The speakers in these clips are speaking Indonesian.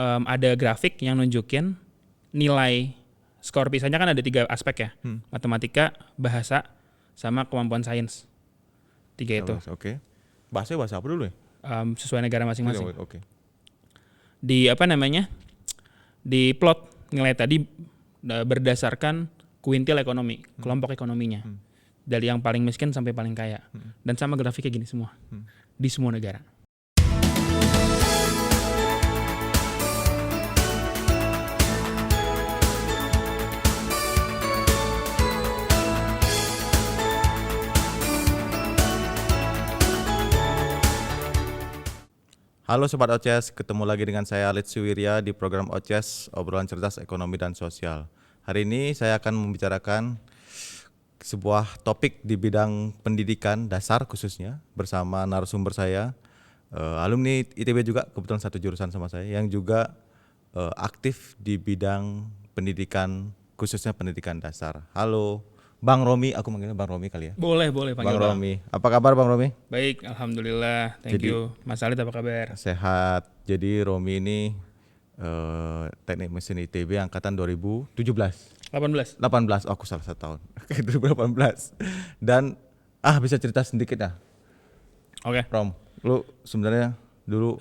ada grafik yang nunjukin nilai skor PISA-nya kan ada 3 aspek ya. Matematika, bahasa, sama kemampuan sains. 3 itu. Oke. Bahasa apa dulu ya? Sesuai negara masing-masing. Oke. Di di plot nilai tadi berdasarkan kuintil ekonomi, kelompok ekonominya. Dari yang paling miskin sampai paling kaya. Dan sama grafiknya gini semua. Di semua negara. Halo Sobat Oces, ketemu lagi dengan saya Litsi Wirya di program Oces, obrolan cerdas ekonomi dan sosial. Hari ini saya akan membicarakan sebuah topik di bidang pendidikan dasar khususnya bersama narasumber saya, alumni ITB juga, kebetulan satu jurusan sama saya, yang juga aktif di bidang pendidikan khususnya pendidikan dasar. Halo Bang Romi, aku manggilnya Bang Romi kali ya? Boleh panggil Bang Romi. Apa kabar Bang Romi? Baik, alhamdulillah. Thank you. Mas Alit apa kabar? Sehat. Jadi Romi ini teknik mesin ITB angkatan 2017. 18. Oh, aku salah 1 tahun. 2018. Dan bisa cerita sedikit ya? Oke. Rom, lu sebenarnya dulu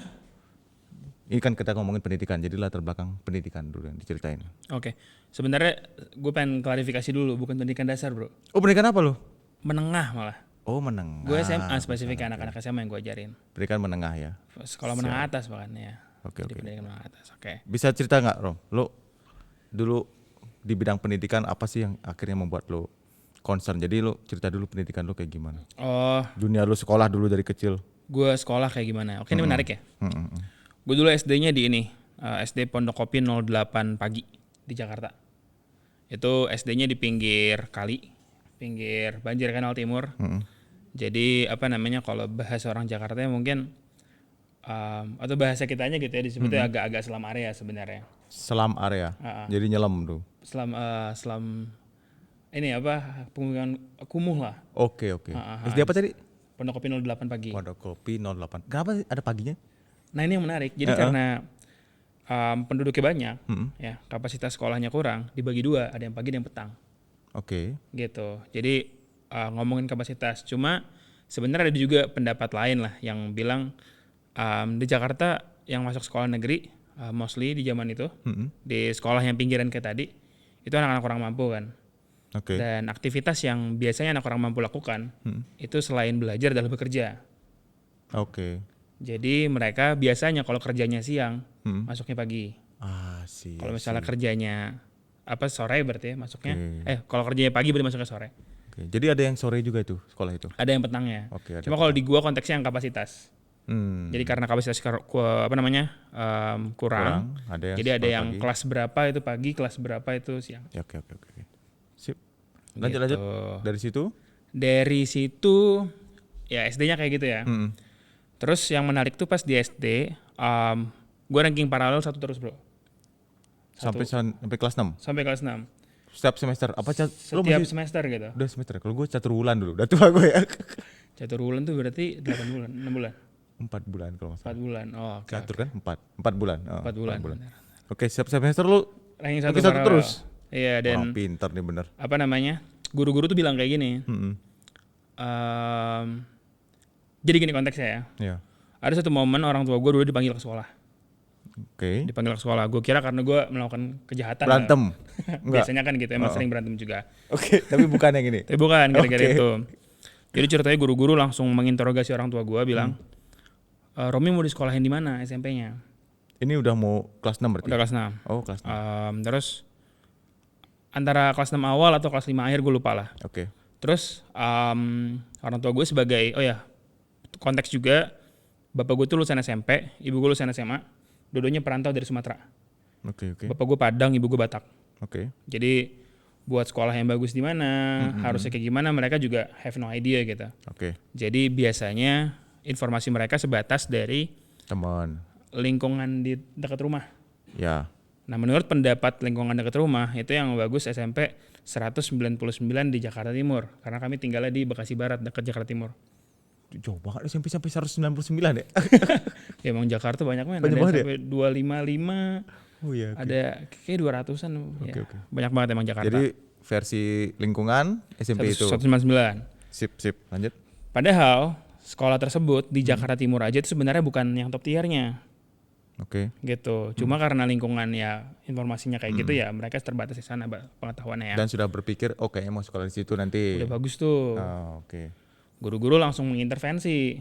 ini kan kita ngomongin pendidikan, jadi latar belakang pendidikan dulu yang diceritain. Oke. Sebenarnya gue pengen klarifikasi dulu, bukan pendidikan dasar, Bro. Oh, pendidikan apa lu? Menengah malah. Oh, menengah. Gue SMA spesifik anak-anak SMA yang gue ajarin. Pendidikan menengah ya. Sekolah menengah atas bahkan ya. Oke. Pendidikan menengah atas. Oke. Bisa cerita nggak, Rom? Lu dulu di bidang pendidikan apa sih yang akhirnya membuat lu concern? Jadi lu cerita dulu pendidikan lu kayak gimana? Oh, Dunia lu sekolah dulu dari kecil. gue sekolah kayak gimana? Oke, ini menarik ya. Gue dulu SD-nya di ini, SD Pondok Kopi 08 Pagi di Jakarta. Itu SD-nya di pinggir kali, pinggir Banjir Kanal Timur. Jadi kalau bahasa orang Jakarta mungkin atau bahasa kitanya gitu ya disebutnya agak-agak selam area sebenarnya. Selam area. Jadi nyelam tuh. Selam ini pegunungan kumuh lah. Oke. SD apa tadi? Pondok Kopi 08 Pagi. Pondok Kopi 08. Kenapa ada paginya? Nah, ini yang menarik. Jadi karena penduduknya banyak, ya kapasitas sekolahnya kurang, dibagi 2, ada yang pagi dan yang petang. Oke. Gitu. Jadi ngomongin kapasitas, cuma sebenarnya ada juga pendapat lain lah yang bilang di Jakarta yang masuk sekolah negeri, mostly di zaman itu, di sekolah yang pinggiran kayak tadi, itu anak-anak orang mampu kan. Oke. Dan aktivitas yang biasanya anak orang mampu lakukan, itu selain belajar adalah bekerja. Oke. Jadi mereka biasanya kalau kerjanya siang, masuknya pagi. Sih. Kalau misalnya kerjanya sore berarti ya masuknya. Kalau kerjanya pagi berarti masuknya sore. Oke. Jadi ada yang sore juga itu sekolah itu. Ada yang petangnya. Oke. Cuma kalau di gua konteksnya yang kapasitas. Jadi karena kapasitas kurang. Jadi ada yang pagi. Kelas berapa itu pagi, kelas berapa itu siang. Ya, oke. Sip. Lanjut. Dari situ ya SD-nya kayak gitu ya. Terus yang menarik tuh pas di SD, gue ranking paralel 1 terus, Bro. Sampai kelas 6? Sampai kelas 6. Setiap semester? Setiap semester gitu. Udah semester, kalau gue catur bulan dulu, udah tua gue ya. Catur bulan tuh berarti 8 bulan, 6 bulan? 4 bulan kalau nggak salah. 4 bulan, okay, catur kan? 4 bulan. 4 bulan. Oke, setiap semester lu ranking 1 terus? Iya, dan pinter nih bener. Guru-guru tuh bilang kayak gini. Jadi gini konteksnya ya. Iya. Ada satu momen orang tua gue dulu dipanggil ke sekolah. Oke. Dipanggil ke sekolah. Gue kira karena gue melakukan kejahatan. Berantem. Biasanya kan gitu, emang sering berantem juga. Oke, tapi bukan yang ini. Tapi bukan gara-gara itu. Jadi ceritanya guru-guru langsung menginterogasi orang tua gue, bilang, Romi mau disekolahin di mana SMP-nya? Ini udah mau kelas 6 berarti? Udah kelas 6. Oh, kelas 6. Terus antara kelas 6 awal atau kelas 5 akhir gue lupa lah. Oke. Terus orang tua gue sebagai, konteks juga, bapak gue tuh lulusan SMP, ibu gue lulusan SMA, dua-duanya perantau dari Sumatera. Oke. Bapak gue Padang, ibu gue Batak. Oke. Jadi buat sekolah yang bagus di mana, harusnya kayak gimana, mereka juga have no idea gitu. Oke. Jadi biasanya informasi mereka sebatas dari teman, lingkungan di dekat rumah. Ya. Nah, menurut pendapat lingkungan dekat rumah, itu yang bagus SMP 199 di Jakarta Timur, karena kami tinggalnya di Bekasi Barat, dekat Jakarta Timur. Jauh banget SMP sampai 199 ya. Ya emang Jakarta banyak men, Banyak ada banget sampai 255, Oh iya. ada kayak 200-an. Oke, Ya. oke. Banyak banget emang Jakarta. Jadi versi lingkungan SMP itu. 199. Sip, lanjut. Padahal sekolah tersebut di Jakarta Timur aja itu sebenarnya bukan yang top tiernya Oke. gitu. Cuma karena lingkungan ya informasinya kayak gitu ya mereka terbatas di sana pengetahuannya ya. Dan sudah berpikir oke mau sekolah di situ nanti. Udah bagus tuh. Oh, oke. Guru-guru langsung mengintervensi.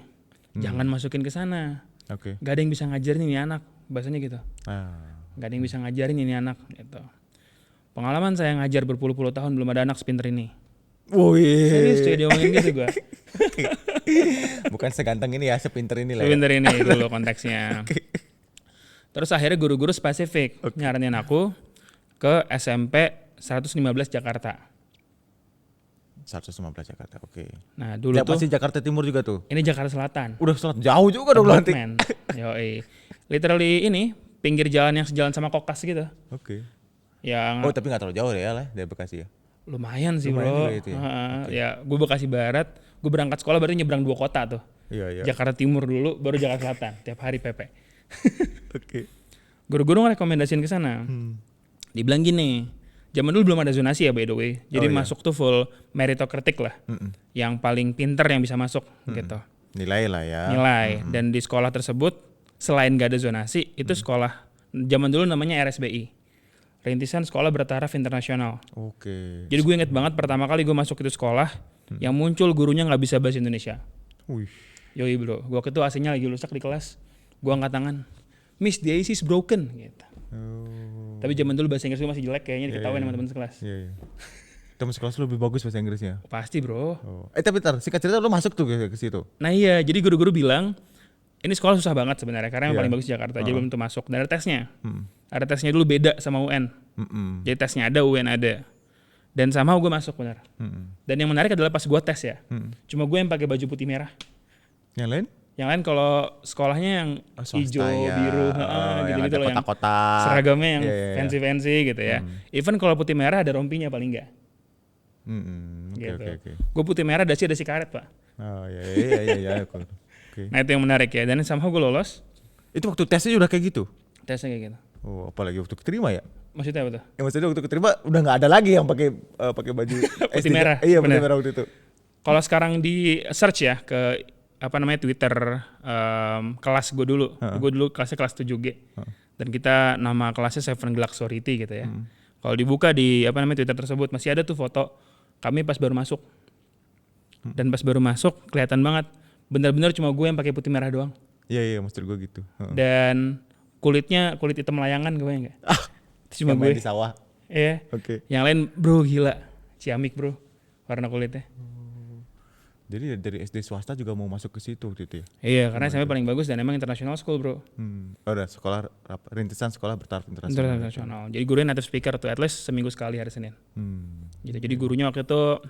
Jangan masukin ke sana. Oke. Gak ada yang bisa ngajarin ini anak. Bahasanya gitu. Gak ada yang bisa ngajarin ini anak gitu. Pengalaman saya ngajar berpuluh-puluh tahun belum ada anak sepinter ini. Serius cuy dia ngomongin gitu gue. Bukan seganteng ini ya, sepinter ini lah. Ya. Sepinter ini dulu konteksnya. Terus akhirnya guru-guru spesifik nyaranin aku ke SMP 115 Jakarta. 115 Jakarta, oke. Nah dulu tuh masih Jakarta Timur juga tuh. ini Jakarta Selatan. Udah jauh juga dong nanti. Man. Yoi. Literally ini pinggir jalan yang sejalan sama Kokas gitu. Oke. Yang Oh tapi nggak terlalu jauh ya lah dari Bekasi ya. lumayan sih Lumayan bro. juga itu ya? Ya gue Bekasi Barat, gue berangkat sekolah berarti nyebrang 2 kota tuh. Iya. Jakarta Timur dulu, baru Jakarta Selatan. Tiap hari PP. Oke. Guru-guru ngerekomendasiin ke sana. Dibilang gini, zaman dulu belum ada zonasi ya by the way. Jadi masuk tuh full meritocratic lah. Yang paling pinter yang bisa masuk gitu. Nilai lah ya. Nilai. Dan di sekolah tersebut selain gak ada zonasi, itu sekolah zaman dulu namanya RSBI. Rintisan Sekolah Bertaraf Internasional. Oke. Jadi gue inget banget pertama kali gue masuk itu sekolah, yang muncul gurunya gak bisa bahasa Indonesia. Wih. Yoi bro, gue waktu itu AC-nya lagi rusak di kelas. Gue angkat tangan, Miss, the AC is broken gitu. Tapi zaman dulu bahasa Inggris gue masih jelek kayaknya diketawain sama teman sekelas. Iya. Teman sekelas lu lebih bagus bahasa Inggrisnya. Pasti bro. Tapi bentar, singkat cerita lu masuk tuh ke situ. Nah iya, jadi guru-guru bilang ini sekolah susah banget sebenarnya karena yang paling bagus di Jakarta. Jadi belum tentu masuk. Dan ada tesnya. Ada tesnya dulu beda sama UN. Jadi tesnya ada, UN ada. Dan sama gue masuk benar. Dan yang menarik adalah pas gue tes ya. Cuma gue yang pakai baju putih merah. Yang lain? Yang lain kalau sekolahnya yang hijau, biru, gitu-gitu loh yang kotak-kotak. seragamnya yang fancy-fancy gitu ya. Even kalau putih merah ada rompinya paling enggak. Oke. Gue putih merah dasi karet pak. Oh iya. Okay. Nah itu yang menarik ya. Dan somehow gue lolos. Itu waktu tesnya udah kayak gitu? Tesnya kayak gitu. Oh apalagi waktu keterima ya? Maksudnya apa tuh? Ya maksudnya waktu keterima udah nggak ada lagi yang pakai baju putih merah. Iya putih merah waktu itu. Kalau sekarang di search ya ke Twitter kelas gue dulu. Gue dulu kelasnya kelas 7G. Dan kita nama kelasnya Seven Galaxority gitu ya. Kalau dibuka di Twitter tersebut masih ada tuh foto kami pas baru masuk. Dan pas baru masuk kelihatan banget benar-benar cuma gue yang pakai putih merah doang. Iya maksud gue gitu. Dan kulit hitam layangan gue enggak. Cuma gue di sawah. Iya. Oke. Yang lain bro gila, ciamik bro warna kulitnya. Jadi dari SD swasta juga mau masuk ke situ waktu itu ya? Iya, karena SMP paling bagus dan emang international school bro. Udah sekolah rintisan sekolah bertaraf internasional. Jadi gurunya native speaker tuh, at least seminggu sekali hari Senin. Gitu. Jadi gurunya waktu itu,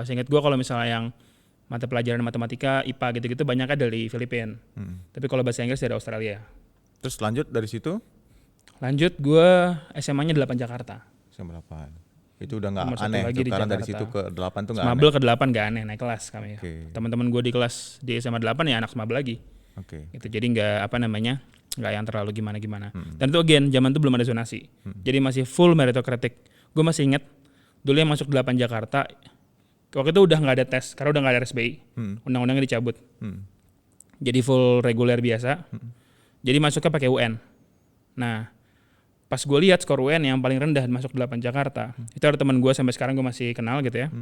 seingat gue kalau misalnya yang mata pelajaran matematika, IPA gitu-gitu banyaknya dari Filipina. Tapi kalau bahasa Inggris dari Australia. Terus lanjut dari situ? Lanjut gue SMA-nya 8 Jakarta. SMA 8. Itu udah nggak Nomor satu aneh lagi tuh, di karena dari Jakarta. situ ke 8 tuh nggak Smabel aneh. ke 8 gak aneh, naik kelas kami. Okay. Teman-teman gue di kelas di SMA 8 ya anak Smabel lagi. Oke. Gitu. Jadi nggak nggak yang terlalu gimana-gimana. Dan itu again zaman itu belum ada zonasi. Jadi masih full meritocratic. Gue masih inget dulu yang masuk 8 Jakarta waktu itu udah nggak ada tes karena udah nggak ada RSBI. Undang-undangnya dicabut. Jadi full reguler biasa. Jadi masuknya pakai UN. Nah, pas gue lihat skor UN yang paling rendah masuk 8 Jakarta, itu ada teman gue sampai sekarang gue masih kenal gitu ya.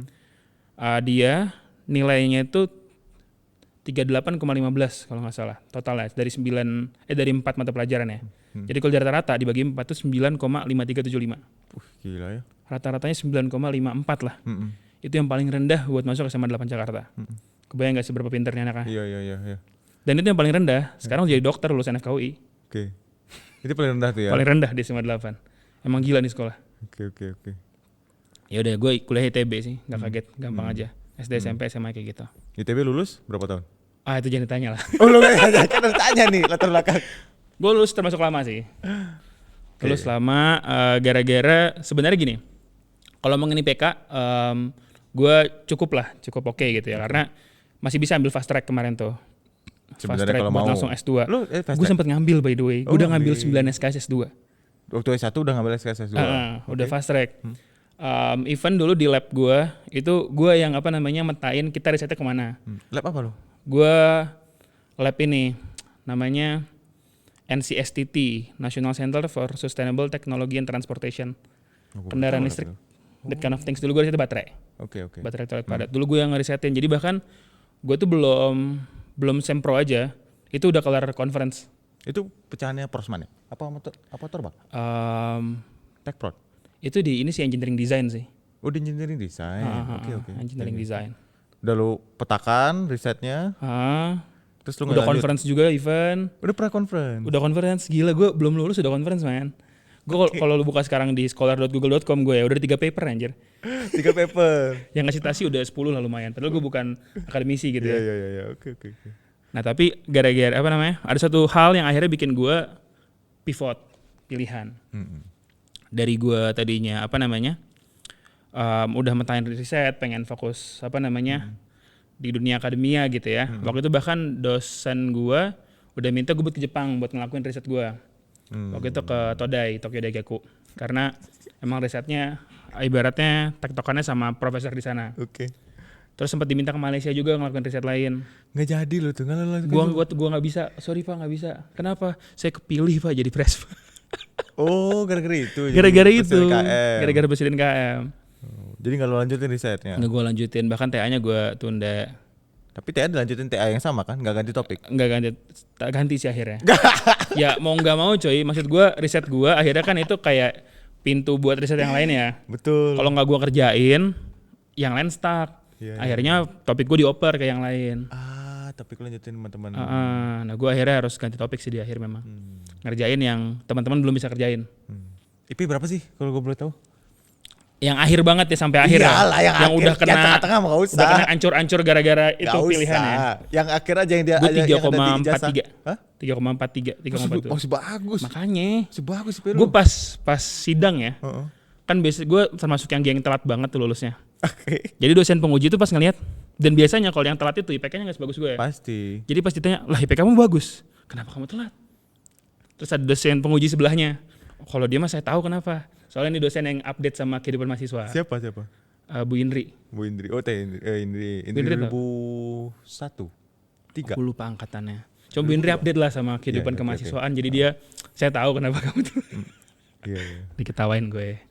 Dia nilainya itu 38,15 kalau nggak salah totalnya dari 4 mata pelajaran ya. Jadi kalau dari rata dibagi 4 itu 9,5375. Gila ya. Rata-ratanya 9,54 lah. Itu yang paling rendah buat masuk SMA 8 Jakarta. Kebayang nggak seberapa pinternya anaknya? Iya. Dan itu yang paling rendah. Sekarang jadi dokter lulusan FKUI. Oke. Itu paling rendah tuh ya? Paling rendah di SMA 8. Emang gila nih sekolah. Oke. Ya udah gue kuliah ITB sih, nggak kaget, gampang aja. SD, SMP, SMA kayak gitu. ITB lulus berapa tahun? Itu jangan ditanya lah. Oh lu nggak kan harus tanya nih latar belakang. Gue lulus termasuk lama sih. Lulus lama gara-gara sebenarnya gini. Kalau ngomongin IPK, gue cukup oke gitu ya. Karena masih bisa ambil fast track kemarin tuh. Fast Sebenarnya track kalau buat mau langsung S2. fast Gue track? sempet ngambil by the way. Gue Oh, udah ngambil ngambil. 9 SKS S2. Waktu S1 udah ngambil SKS2. Udah fast track. Even dulu di lab gue, itu gue yang metain kita risetnya kemana. Lab apa lo? Gue lab ini namanya NCSTT, National Center for Sustainable Technology and Transportation. Kendaraan listrik, that kind of things. Dulu gue risetnya baterai. Oke. Baterai elektrolit padat. Dulu gue yang ngerisetin. Jadi bahkan gue tuh belum sempro aja, itu udah kelar conference. Itu pecahannya Prosman ya? Apa Torbak? Techprod. Itu di ini sih engineering design sih. Oh, di engineering design. Oke. Engineering design. Udah lu petakan risetnya, terus lu Udah nggak lanjut? conference juga event. Udah pernah conference? Udah conference, gila gue belum lulus udah conference man. Gue kalau lu buka sekarang di scholar.google.com gue ya udah 3 paper anjir. 3 paper. Yang ngasih tasi udah 10 lah lumayan. Padahal gue bukan akademisi gitu ya. Iya. Oke. Nah tapi gara-gara ada satu hal yang akhirnya bikin gue pivot pilihan. Dari gue tadinya udah mentahin riset, pengen fokus di dunia akademia gitu ya. Waktu itu bahkan dosen gue udah minta gue buat ke Jepang buat ngelakuin riset gue. Waktu itu ke Todai, Tokyo Daigaku. Karena emang risetnya ibaratnya tektokannya sama profesor di sana. Oke. Terus sempat diminta ke Malaysia juga ngelakuin riset lain. Nggak jadi lo tuh, Gua nggak bisa. Sorry Pak, nggak bisa. Kenapa? Saya kepilih Pak jadi prespa. Oh, gara-gara itu. Gara-gara itu. KM. Gara-gara presiden KM. Jadi nggak lo lanjutin risetnya? Nggak gue lanjutin. Bahkan TA-nya gue tunda. Tapi TA dilanjutin TA yang sama kan? Nggak ganti topik? Nggak ganti sih akhirnya. Ya mau nggak mau coy. Maksud gue riset gue akhirnya kan itu kayak pintu buat riset yang lain ya. Betul. Kalau nggak gue kerjain, yang lain stuck. Iya. Akhirnya topik gue dioper ke yang lain. Tapi gue lanjutin teman-teman. Nah gue akhirnya harus ganti topik sih di akhir memang. Ngerjain yang teman-teman belum bisa kerjain. IP berapa sih kalau gue boleh tahu? Yang akhir banget ya sampai akhir. Iyalah, yang akhir. udah kena Yang tengah-tengah mah nggak usah. Udah kena ancur-ancur gara-gara itu Nggak pilihannya. usah. Yang akhir aja yang dia Gue yang ada di ijazah. 3,43. Hah? 3,42. Masih bagus. Makanya. Masih bagus IP Gue lu. pas sidang ya. Heeh. Kan biasa gue termasuk yang geng telat banget tuh lulusnya. Oke. Jadi dosen penguji itu pas ngeliat, dan biasanya kalau yang telat itu IPK-nya nggak sebagus gue. Pasti. Jadi pas ditanya, lah IPK kamu bagus, kenapa kamu telat? Terus ada dosen penguji sebelahnya, kalau dia mah saya tahu kenapa. Soalnya ini dosen yang update sama kehidupan mahasiswa. Siapa? Bu Indri. Bu Indri. Oh, Teh Indri. Indri 2001. 3. Aku lupa angkatannya. Coba Bu Indri update lah sama kehidupan Iya, kemahasiswaan. Jadi dia, saya tahu kenapa kamu telat. Iya. Diketawain gue.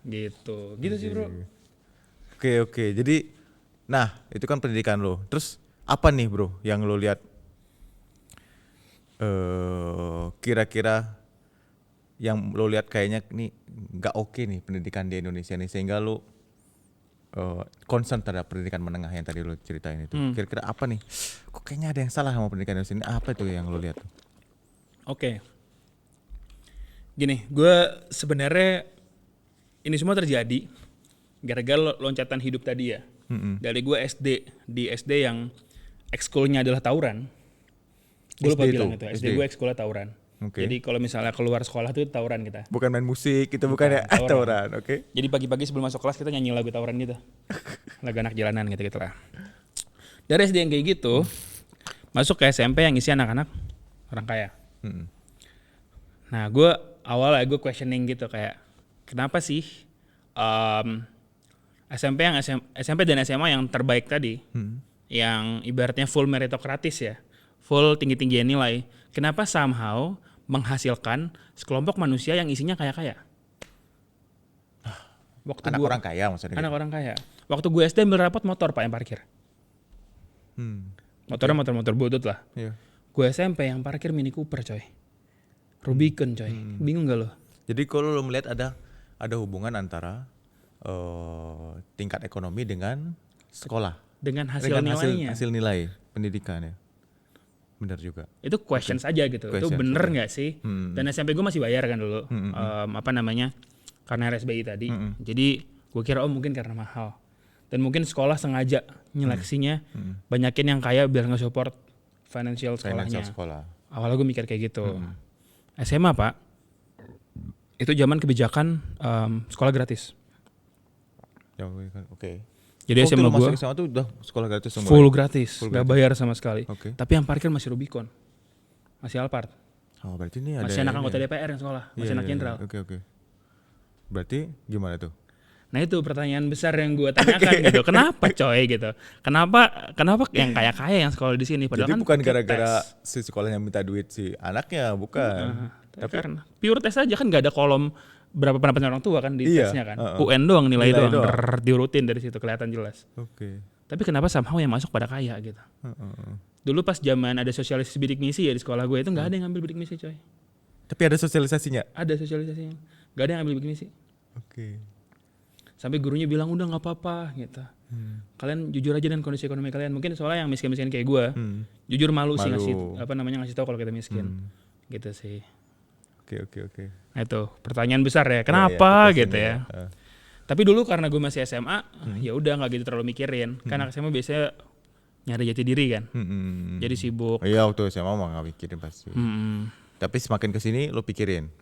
Gitu sih bro. Oke. Jadi, nah itu kan pendidikan lo. Terus apa nih bro yang lo lihat kira-kira yang lo lihat kayaknya nih nggak oke nih pendidikan di Indonesia nih sehingga lo concern terhadap pendidikan menengah yang tadi lo ceritain itu. Kira-kira apa nih? Kok kayaknya ada yang salah sama pendidikan Indonesia ini? Apa itu yang lo lihat? Oke. Gini, gue sebenarnya ini semua terjadi gara-gara loncatan hidup tadi ya. Dari gue di SD yang ekskulnya adalah tawuran. Gue lupa bilang itu. SD gue ekskulnya tawuran. Okay. Jadi kalau misalnya keluar sekolah tuh tawuran kita. Bukan main musik, itu bukan ya tawuran, oke? Jadi pagi-pagi sebelum masuk kelas kita nyanyi lagu tawuran gitu. Lagu anak jalanan gitu lah. Dari SD yang kayak gitu, masuk ke SMP yang isi anak-anak orang kaya. Nah gue awalnya gue questioning gitu kayak, kenapa sih SMP dan SMA yang terbaik tadi, yang ibaratnya full meritokratis ya, full tinggi-tinggian nilai, kenapa somehow menghasilkan sekelompok manusia yang isinya kaya-kaya? Anak orang kaya maksudnya. Anak orang kaya. Waktu gue SD ambil rapot motor pak yang parkir. Motornya motor-motor butut lah. Iya. Gue SMP yang parkir Mini Cooper coy. Rubicon coy. Bingung gak lo? Jadi kalau lo melihat ada hubungan antara tingkat ekonomi dengan sekolah. Dengan hasil nilainya. Hasil nilai pendidikan ya. Benar juga. Itu questions aja gitu. Itu bener nggak sih? Dan SMP gue masih bayar kan dulu. Karena RSBI tadi. Jadi gue kira mungkin karena mahal. Dan mungkin sekolah sengaja nyeleksinya banyakin yang kaya biar nge-support financial sekolahnya. Awalnya gue mikir kayak gitu. SMA pak, itu zaman kebijakan sekolah gratis. Oke. Jadi Waktu SMA lu masuk gue SMA tuh udah sekolah gratis semua. full gratis, Full nggak bayar sama sekali. Oke. Tapi yang parkir masih Rubicon, masih Alphard, Oh, berarti ini ada masih anak ini anggota ya? DPR yang sekolah, masih Iya, anak iya, jenderal. Oke. Berarti gimana tuh? Nah itu pertanyaan besar yang gue tanyakan gitu. Kenapa coy gitu? Kenapa yang kaya-kaya yang sekolah di sini? Padahal Jadi kan bukan pakai gara-gara tes. si sekolahnya minta duit si anaknya, bukan. Tapi karena pure tes aja kan nggak ada kolom berapa pendapatan orang tua kan di Iya, tesnya kan. uh-uh. UN doang nilai Nilai doang. doang. Diurutin dari situ kelihatan jelas. Oke. Tapi kenapa somehow yang masuk pada kaya gitu? Dulu pas zaman ada sosialisasi bidik misi ya di sekolah gue itu nggak ada yang ngambil bidik misi coy. Tapi ada sosialisasinya. Ada sosialisasinya. Nggak ada yang ambil bidik misi. Oke. Sampai gurunya bilang udah nggak apa-apa gitu. Kalian jujur aja dengan kondisi ekonomi kalian. Mungkin soalnya yang miskin-miskin kayak gue, jujur malu sih ngasih tahu kalau kita miskin. Gitu sih. Oke. Nah itu pertanyaan besar ya. Kenapa Iya, gitu ya? Tapi dulu karena gue masih SMA, ya udah nggak gitu terlalu mikirin. Karena SMA biasanya nyari jati diri kan. Jadi sibuk. Iya, waktu SMA mah nggak mikirin pasti. Tapi semakin kesini lo pikirin.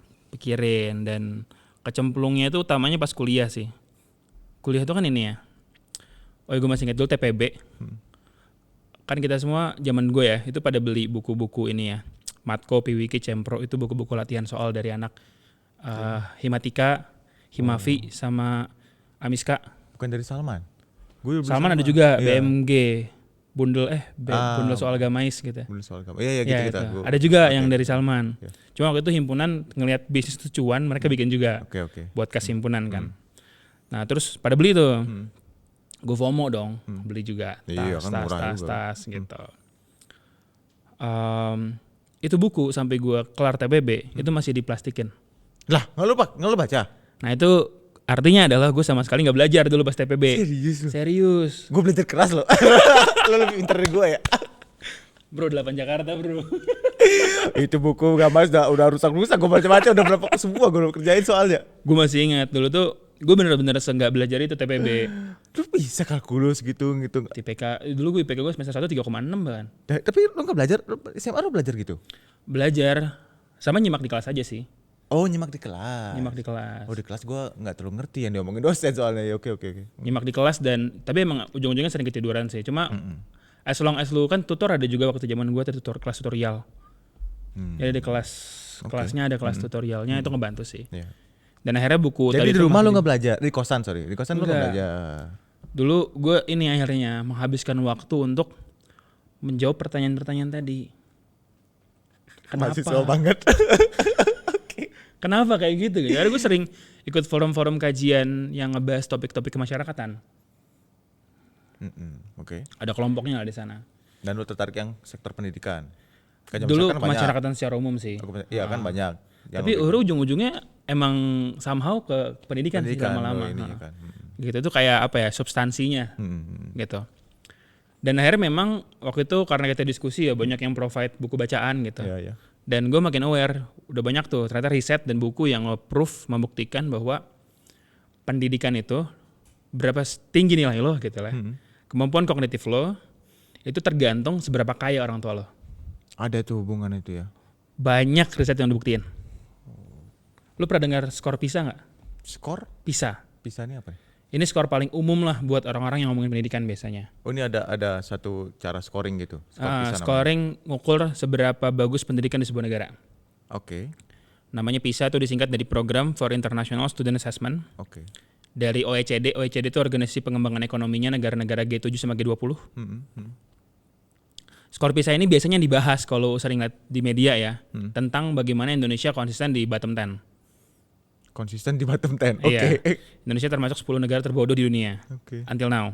Dan kecemplungnya itu utamanya pas kuliah sih. Kuliah itu kan ini ya. Oh gue masih ingat dulu TPB. Kan kita semua zaman gue ya itu pada beli buku-buku ini ya. Matko, Piwiki, Cempro itu buku-buku latihan soal dari anak Himatika, Himavi sama Amiska. Bukan dari Salman. Salman ada juga BMG, bundel soal agamais gitu. Bundel soal agama. Iya gitu. Ada juga yang dari Salman. Cuma waktu itu himpunan ngelihat bisnis itu cuan, mereka bikin juga. Oke. Buat kas himpunan kan. Nah terus pada beli tuh. Gue FOMO dong, beli juga tas gitu. Itu buku sampai gue kelar TPB itu masih diplastikin. Lah nggak lu baca? Nah itu artinya adalah gue sama sekali nggak belajar dulu pas TPB. Serius. Gue belajar keras lo. Lo lebih pintar dari gue ya. Bro 8 Jakarta bro. Itu buku gambar udah rusak-rusak. Gue baca-baca udah berapa semua gue kerjain soalnya. Gue masih ingat dulu tuh gue bener-bener nggak belajar itu TPB. Lu bisa kalkulus gitu. IPK dulu gue IPK gue semester 1 3,6 bahkan. Tapi lu nggak belajar? SMA lu belajar gitu? Belajar sama nyimak di kelas aja sih. Oh nyimak di kelas. Oh di kelas gue nggak terlalu ngerti yang diomongin dosen soalnya. Oke. Nyimak di kelas tapi emang ujung-ujungnya sering ketiduran sih. Cuma as long as lu kan tutor ada juga waktu zaman gue kelas tutorial. Jadi di kelasnya ada kelas tutorialnya itu ngebantu sih. Yeah. Dan akhirnya buku jadi tadi di rumah lu nggak belajar? Di kosan lu nggak belajar? Dulu gue ini akhirnya menghabiskan waktu untuk menjawab pertanyaan-pertanyaan tadi. Kenapa? Mahasiswa banget. Kenapa kayak gitu? Karena gue sering ikut forum-forum kajian yang ngebahas topik-topik kemasyarakatan. Oke. Ada kelompoknya lah di sana. Dan lu tertarik yang sektor pendidikan? Dulu kemasyarakatan secara umum sih. Iya kan banyak. Tapi ujung-ujungnya emang somehow ke pendidikan sih lama-lama. Kan. Gitu itu kayak apa ya substansinya gitu. Dan akhirnya memang waktu itu karena kita diskusi ya banyak yang provide buku bacaan gitu. Iya. Dan gue makin aware udah banyak tuh ternyata riset dan buku yang nge-proof membuktikan bahwa pendidikan itu berapa tinggi nilai lo gitu lah. Kemampuan kognitif lo itu tergantung seberapa kaya orang tua lo. Ada tuh hubungan itu ya. Banyak riset yang dibuktiin. Lu pernah dengar skor PISA nggak? Skor? PISA. PISA ini apa? Ini skor paling umum lah buat orang-orang yang ngomongin pendidikan biasanya. Oh ini ada satu cara scoring gitu? Scoring ngukur seberapa bagus pendidikan di sebuah negara. Oke. Namanya PISA itu disingkat dari Program for International Student Assessment. Oke. Dari OECD. OECD itu organisasi pengembangan ekonominya negara-negara G7 sama G20. Skor PISA ini biasanya dibahas kalau sering lihat di media ya. Tentang bagaimana Indonesia konsisten di bottom 10. Konsisten di bottom 10. Oke. Iya. Indonesia termasuk 10 negara terbodoh di dunia. Until now.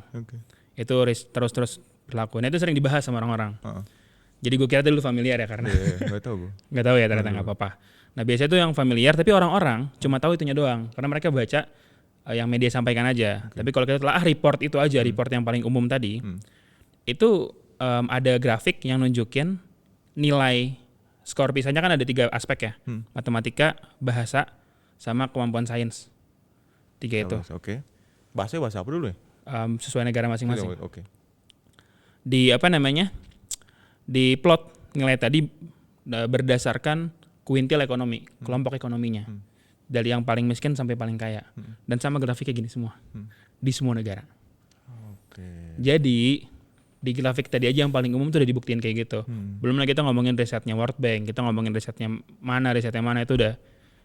Itu terus berlaku. Nah itu sering dibahas sama orang-orang. Jadi gue kira dulu familiar ya karena nggak tahu gue. Nggak tahu ya ternyata nggak apa-apa. Nah biasanya itu yang familiar tapi orang-orang cuma tahu itunya doang karena mereka baca yang media sampaikan aja. Tapi kalau kita telah report itu aja, report yang paling umum tadi, itu ada grafik yang nunjukin nilai skor PISA-nya kan ada 3 aspek ya, matematika, bahasa, sama kemampuan sains. 3 itu. Oke. Bahasa apa dulu ya? Sesuai negara masing-masing. Oke. Di di plot nilai tadi berdasarkan kuintil ekonomi, kelompok ekonominya. Dari yang paling miskin sampai paling kaya. Dan sama grafiknya gini semua. Di semua negara. Jadi di grafik tadi aja yang paling umum tuh udah dibuktiin kayak gitu. Belum lagi kita ngomongin risetnya World Bank, kita ngomongin risetnya mana itu udah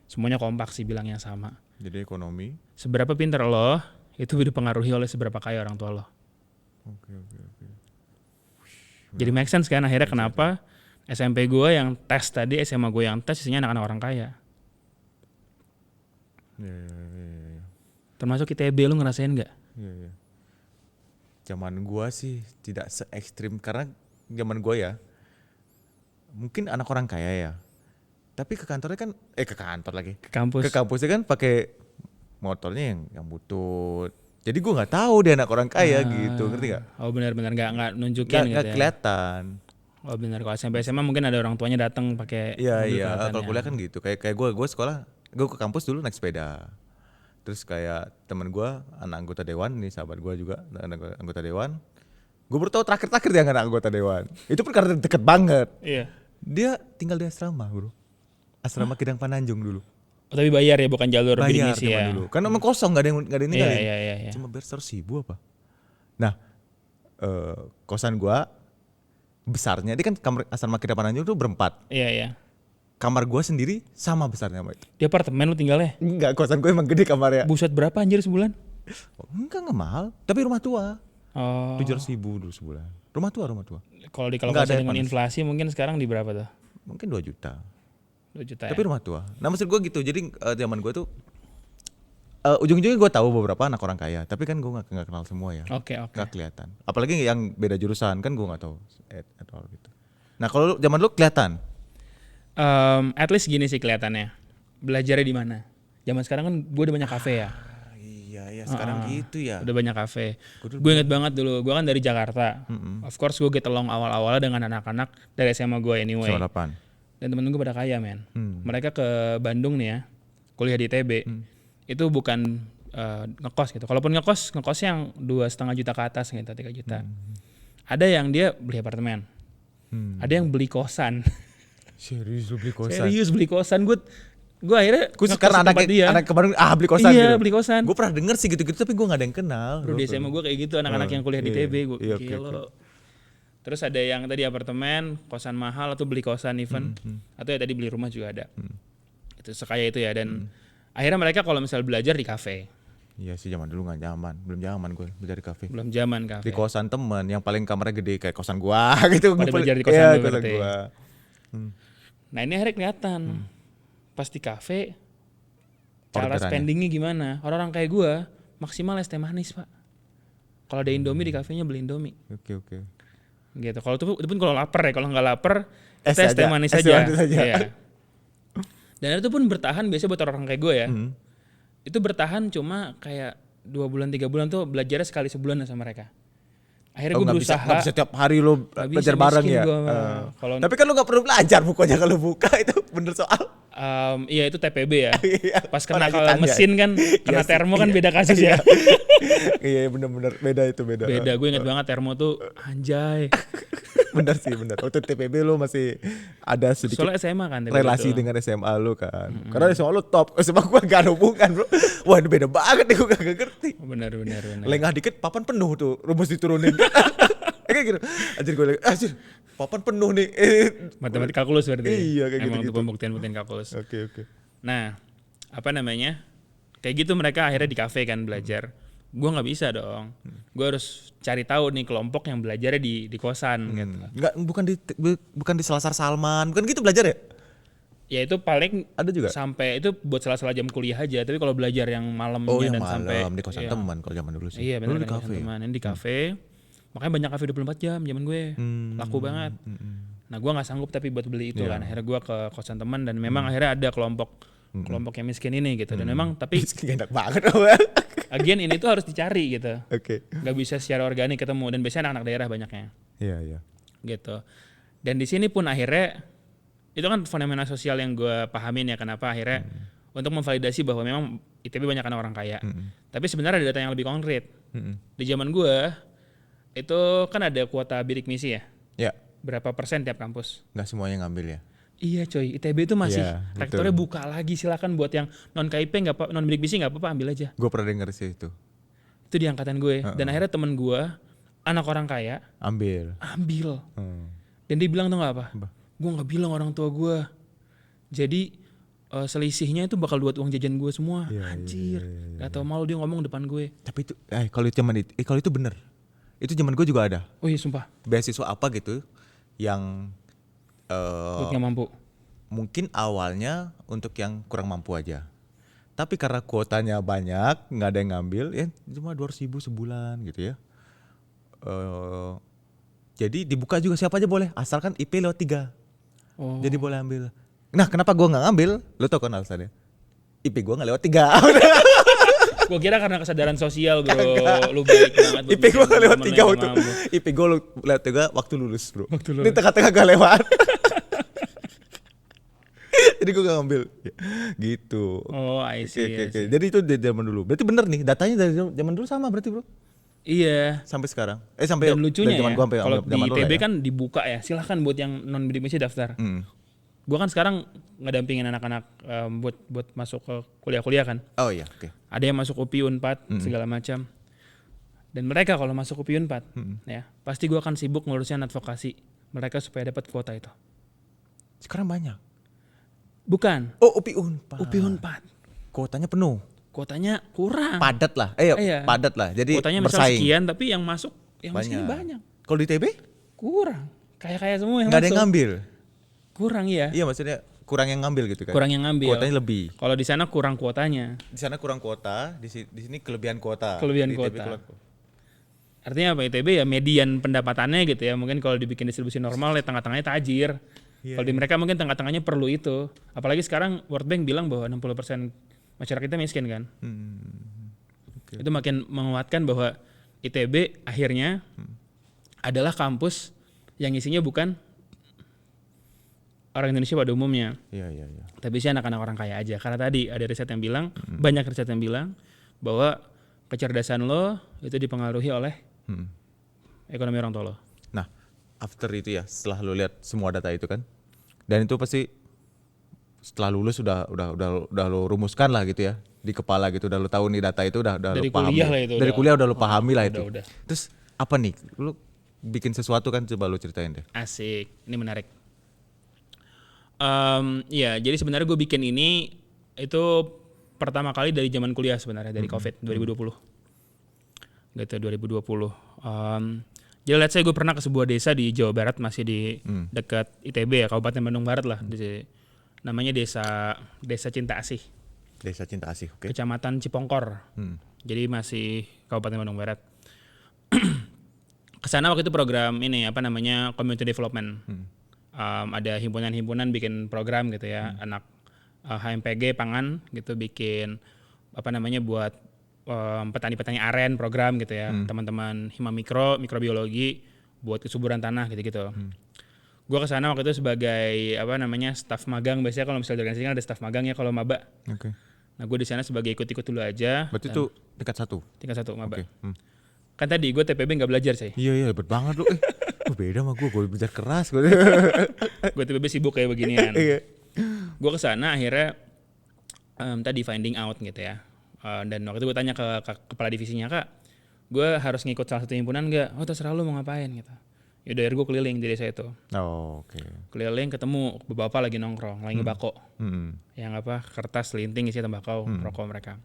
semuanya kompak sih bilangnya sama. Jadi ekonomi. Seberapa pintar lo itu dipengaruhi oleh seberapa kaya orang tua lo. Oke. Jadi make sense kan akhirnya kenapa SMP gue yang tes tadi, SMA gue yang tes isinya anak-anak orang kaya. Iya. Termasuk ITB lu ngerasain nggak? Iya. Zaman gua sih tidak se ekstrim karena zaman gua ya mungkin anak orang kaya ya. Tapi ke kantornya kan ke kantor lagi. Ke kampus. Ke kampusnya kan pakai motornya yang butut. Jadi gua nggak tahu dia anak orang kaya gitu, ngerti nggak? Oh benar-benar nggak nunjukin gitu Nggak ya. kelihatan. Oh benar, kalau SMP SMA mungkin ada orang tuanya datang pakai mobil Iya. kelihatannya. Kalau kuliah kan gitu. Kayak gua sekolah, gua ke kampus dulu naik sepeda. Terus kayak teman gue, anak anggota dewan, nih sahabat gue juga, anak anggota dewan. Gue baru tahu terakhir dia anak anggota dewan. Itu pun karena deket banget. Iya. Dia tinggal di asrama bro. Asrama Kidang Pananjung dulu. Oh, tapi bayar ya, bukan jalur bidik Bayar misi zaman ya. dulu. Karena emang kosong, gak ada yang ninggalin. Iya. Cuma bayar 100.000 apa. Nah, kosan gue besarnya, dia kan kamar asrama Kidang Pananjung tuh berempat. Iya. Kamar gue sendiri sama besarnya sama itu. Di apartemen lu tinggalnya? Enggak, kosan gue emang gede kamarnya. Buset, berapa anjir sebulan? Enggak mahal, tapi rumah tua. Oh. 700.000 dulu sebulan. Rumah tua. Kalau Nggak dikalkulasi ada dengan panas. inflasi mungkin sekarang di berapa tuh? Mungkin 2 juta. 2 juta Tapi ya? rumah tua. Nah maksud gue gitu, jadi zaman gue tuh ujung-ujungnya gue tahu beberapa anak orang kaya, tapi kan gue nggak kenal semua ya. Oke. Nggak kelihatan. Apalagi yang beda jurusan kan gue nggak tahu at all gitu. Nah kalau zaman lu kelihatan. At least gini sih kelihatannya. Belajarnya di mana? Zaman sekarang kan gue udah banyak kafe ya. Iya sekarang gitu ya. Udah banyak kafe. Gue inget banget dulu, gue kan dari Jakarta. Of course gue get along awal-awalnya dengan anak-anak dari SMA gue anyway. Sama 8. Dan temen gue pada kaya men. Mereka ke Bandung nih ya, kuliah di ITB. Itu bukan ngekos gitu. Kalaupun ngekos yang 2,5 juta ke atas gitu, 3 juta. Ada yang dia beli apartemen. Ada yang beli kosan. Serius lu beli kosan? Serius beli kosan. Gue akhirnya Khusus ngekos karena di tempat dia. anak kemarin beli kosan Iya, gitu. beli kosan. Gue pernah denger sih gitu-gitu tapi gue gak ada yang kenal. Bro di SMA gue kayak gitu, anak-anak yang kuliah di ITB. Gue Iya, gila. Terus ada yang tadi apartemen, kosan mahal atau beli kosan even. Atau ya tadi beli rumah juga ada. Itu sekaya itu ya. Dan akhirnya mereka kalau misal belajar di kafe. Iya sih zaman dulu gak zaman. Belum zaman gue belajar di kafe. Belum zaman kafe. Di kosan temen yang paling kamarnya gede kayak kosan gua gitu. Pada Gua belajar di kosan iya, lu kosan berarti. gua. Nah ini akhirnya kelihatan. Pas di kafe, cara Orderannya. spendingnya gimana. Orang-orang kayak gue, maksimal es teh manis pak. Kalau ada Indomie di kafenya beli Indomie. Oke. Gitu. Kalau itu pun kalau lapar ya, kalau nggak lapar Es kita es teh aja, manis es aja. manis aja. Iya. Dan itu pun bertahan biasanya buat orang kayak gue ya. Itu bertahan cuma kayak 2 bulan 3 bulan tuh belajarnya sekali sebulan sama mereka. Akhirnya gue berusaha. Nggak bisa tiap hari lo Nggak belajar bisa, bareng miskin ya. gua. Kalau- Tapi kan lo nggak perlu belajar bukunya kalau buka itu bener soal. Iya itu TPB ya. Iya, Pas kena lanjutannya. kalau mesin kan, kena Iya sih, termo kan iya. beda kasus ya. Iya bener beda itu beda. Beda, gue inget banget termo tuh anjay. Bener sih bener. Waktu TPB lo masih ada sedikit Soalnya SMA kan. TPB relasi tuh. dengan SMA lo kan. Karena SMA lo top, SMA gua gak ada hubungan bro. Wah ini beda banget nih gua gak ngerti. Benar. Lengah dikit papan penuh tuh, rumus diturunin. Kayak gitu. Anjir gue lagi, papan penuh nih. Matematika kalkulus berarti. Iya, kayak Emang gitu-gitu. untuk pembuktian kalkulus. Oke. Nah, apa namanya? Kayak gitu mereka akhirnya di kafe kan belajar. Gue nggak bisa dong. Gue harus cari tahu nih kelompok yang belajarnya di kosan gitu. Enggak, bukan di Selasar Salman, bukan gitu belajar ya? Ya itu paling Ada juga? sampai itu buat salah-salah jam kuliah aja. Tapi kalau belajar yang malamnya Oh yang dan sampai malam di kosan iya. teman kalau zaman dulu sih. Iya Dulu benar di kafe. teman. Ini di kafe. Makanya banyak kafe 24 jam zaman gue. Laku banget. Nah gue nggak sanggup tapi buat beli itu kan. Akhirnya gue ke kosan teman dan memang akhirnya ada kelompok yang miskin ini gitu. Dan memang tapi Gak enak banget. agen ini tuh harus dicari gitu. Oke. Nggak bisa secara organik ketemu dan biasanya anak-anak daerah banyaknya Iya. gitu. Dan di sini pun akhirnya itu kan fenomena sosial yang gue pahamin ya kenapa akhirnya untuk memvalidasi bahwa memang ITB banyak anak orang kaya. Tapi sebenarnya ada data yang lebih konkret. Di zaman gue itu kan ada kuota bidik misi ya. Ya, Berapa persen tiap kampus? nggak semuanya ngambil ya. Iya coy, ITB itu masih Iya, rektornya betul. buka lagi silakan buat yang non KIP nggak apa non bidik misi nggak apa-apa ambil aja. Gue pernah denger sih itu. Itu di angkatan gue. Dan akhirnya temen gue, anak orang kaya, Ambil. Dan dia bilang tau gak apa? Gue gak bilang orang tua gue. Jadi selisihnya itu bakal buat uang jajan gue semua. Anjir. Gak tau malu dia ngomong depan gue. Tapi itu kalau itu bener. Itu zaman gue juga ada. Oh iya sumpah. Beasiswa apa gitu yang Buat gak mampu. mungkin awalnya untuk yang kurang mampu aja. Tapi karena kuotanya banyak, nggak ada yang ngambil, ya cuma 200.000 sebulan gitu ya. Jadi dibuka juga siapa aja boleh, asalkan IP lewat 3. Oh. Jadi boleh ambil. Nah kenapa gue nggak ngambil? Lo tau kan alasannya? IP gue nggak lewat 3. Gue kira karena kesadaran sosial bro. Lu baik banget. IP gue nggak lewat 3 waktu. IP gue lewat 3 waktu lulus bro. Ini tengah-tengah gak lewat. Jadi gue gak ngambil gitu. Oh I see, I see. Jadi itu dari zaman dulu. Berarti bener nih datanya dari zaman dulu sama berarti bro. Iya. Sampai sekarang. Sampai Dan lucunya dari zaman ya, gua sampai kalau di zaman dulu ITB ya. kan dibuka ya. Silahkan buat yang non bidik misi daftar. Gue kan sekarang ngedampingin anak-anak buat masuk ke kuliah-kuliah kan. Oh iya, oke. Ada yang masuk UPI Unpad segala macam. Dan mereka kalau masuk UPI Unpad ya pasti gue akan sibuk ngurusin advokasi mereka supaya dapat kuota itu. Sekarang banyak. Bukan. Oh UPI Unpad. UPI Unpad. Kuotanya penuh. Kuotanya kurang. Padat lah. Iya. Padat lah. Jadi kuotanya misal bersaing. sekian tapi yang masuk yang masih banyak. Kalau di ITB? Kurang. Kayak semua yang Nggak ada masuk. yang ngambil. Kurang ya. Iya maksudnya kurang yang ngambil gitu kan. Kurang yang ngambil. Kuotanya lebih. Kalau di sana kurang kuotanya. Di sana kurang kuota, di sini kelebihan kuota. Kelebihan Di ITB kuota. Artinya apa? ITB ya median pendapatannya gitu ya. Mungkin kalau dibikin distribusi normal ya tengah-tengahnya tajir. Kalau di mereka mungkin tengah-tengahnya perlu itu. Apalagi sekarang World Bank bilang bahwa 60% masyarakat kita miskin kan. Okay. Itu makin menguatkan bahwa ITB akhirnya adalah kampus yang isinya bukan orang Indonesia pada umumnya. Iya. Tapi sih anak-anak orang kaya aja. Karena tadi ada riset yang bilang, banyak riset yang bilang bahwa kecerdasan lo itu dipengaruhi oleh ekonomi orang tua lo. Nah, after itu ya, setelah lo lihat semua data itu kan, dan itu pasti setelah lulus udah lo rumuskan lah gitu ya di kepala gitu, udah lo tahu nih data itu udah dari lo pahami. kuliah lah itu. Dari kuliah udah lo pahami lah itu. Udah. Terus apa nih? Lo bikin sesuatu kan, coba lo ceritain deh. Asik, ini menarik. Ya, jadi sebenarnya gue bikin ini itu pertama kali dari zaman kuliah sebenarnya, dari COVID 2020. Gitu 2020. Jadi let's say gue pernah ke sebuah desa di Jawa Barat, masih di dekat ITB ya, Kabupaten Bandung Barat lah. Namanya Desa Cinta Asih. Desa Cinta Asih, oke. Kecamatan Cipongkor. Jadi masih Kabupaten Bandung Barat. Kesana waktu itu program ini apa namanya community development. Ada himpunan-himpunan bikin program gitu ya, anak HMPG pangan gitu bikin apa namanya buat petani-petani aren program gitu ya, teman-teman hima mikrobiologi buat kesuburan tanah gitu-gitu. Gue kesana waktu itu sebagai apa namanya staf magang. Biasanya kalau misalnya di organisasi kan ada staf magang ya kalau maba. Oke. Nah gue di sana sebagai ikut-ikut dulu aja. Berarti itu tingkat 1. Tingkat 1 maba. Oke. Kan tadi gue TPB nggak belajar sih. Iya hebat banget lu. Beda sama gue belajar keras gue. Gue TPB sibuk kayak beginian. Iya. Gue kesana akhirnya tadi finding out gitu ya. Dan waktu itu gue tanya ke kepala divisinya, Kak, gue harus ngikut salah satu himpunan nggak? Oh terserah lu mau ngapain gitu. Yaudah akhirnya gue keliling di desa itu. Oh, oke. Keliling ketemu bapak lagi nongkrong, lagi ngebako. Yang apa kertas linting isi tembakau, rokok mereka.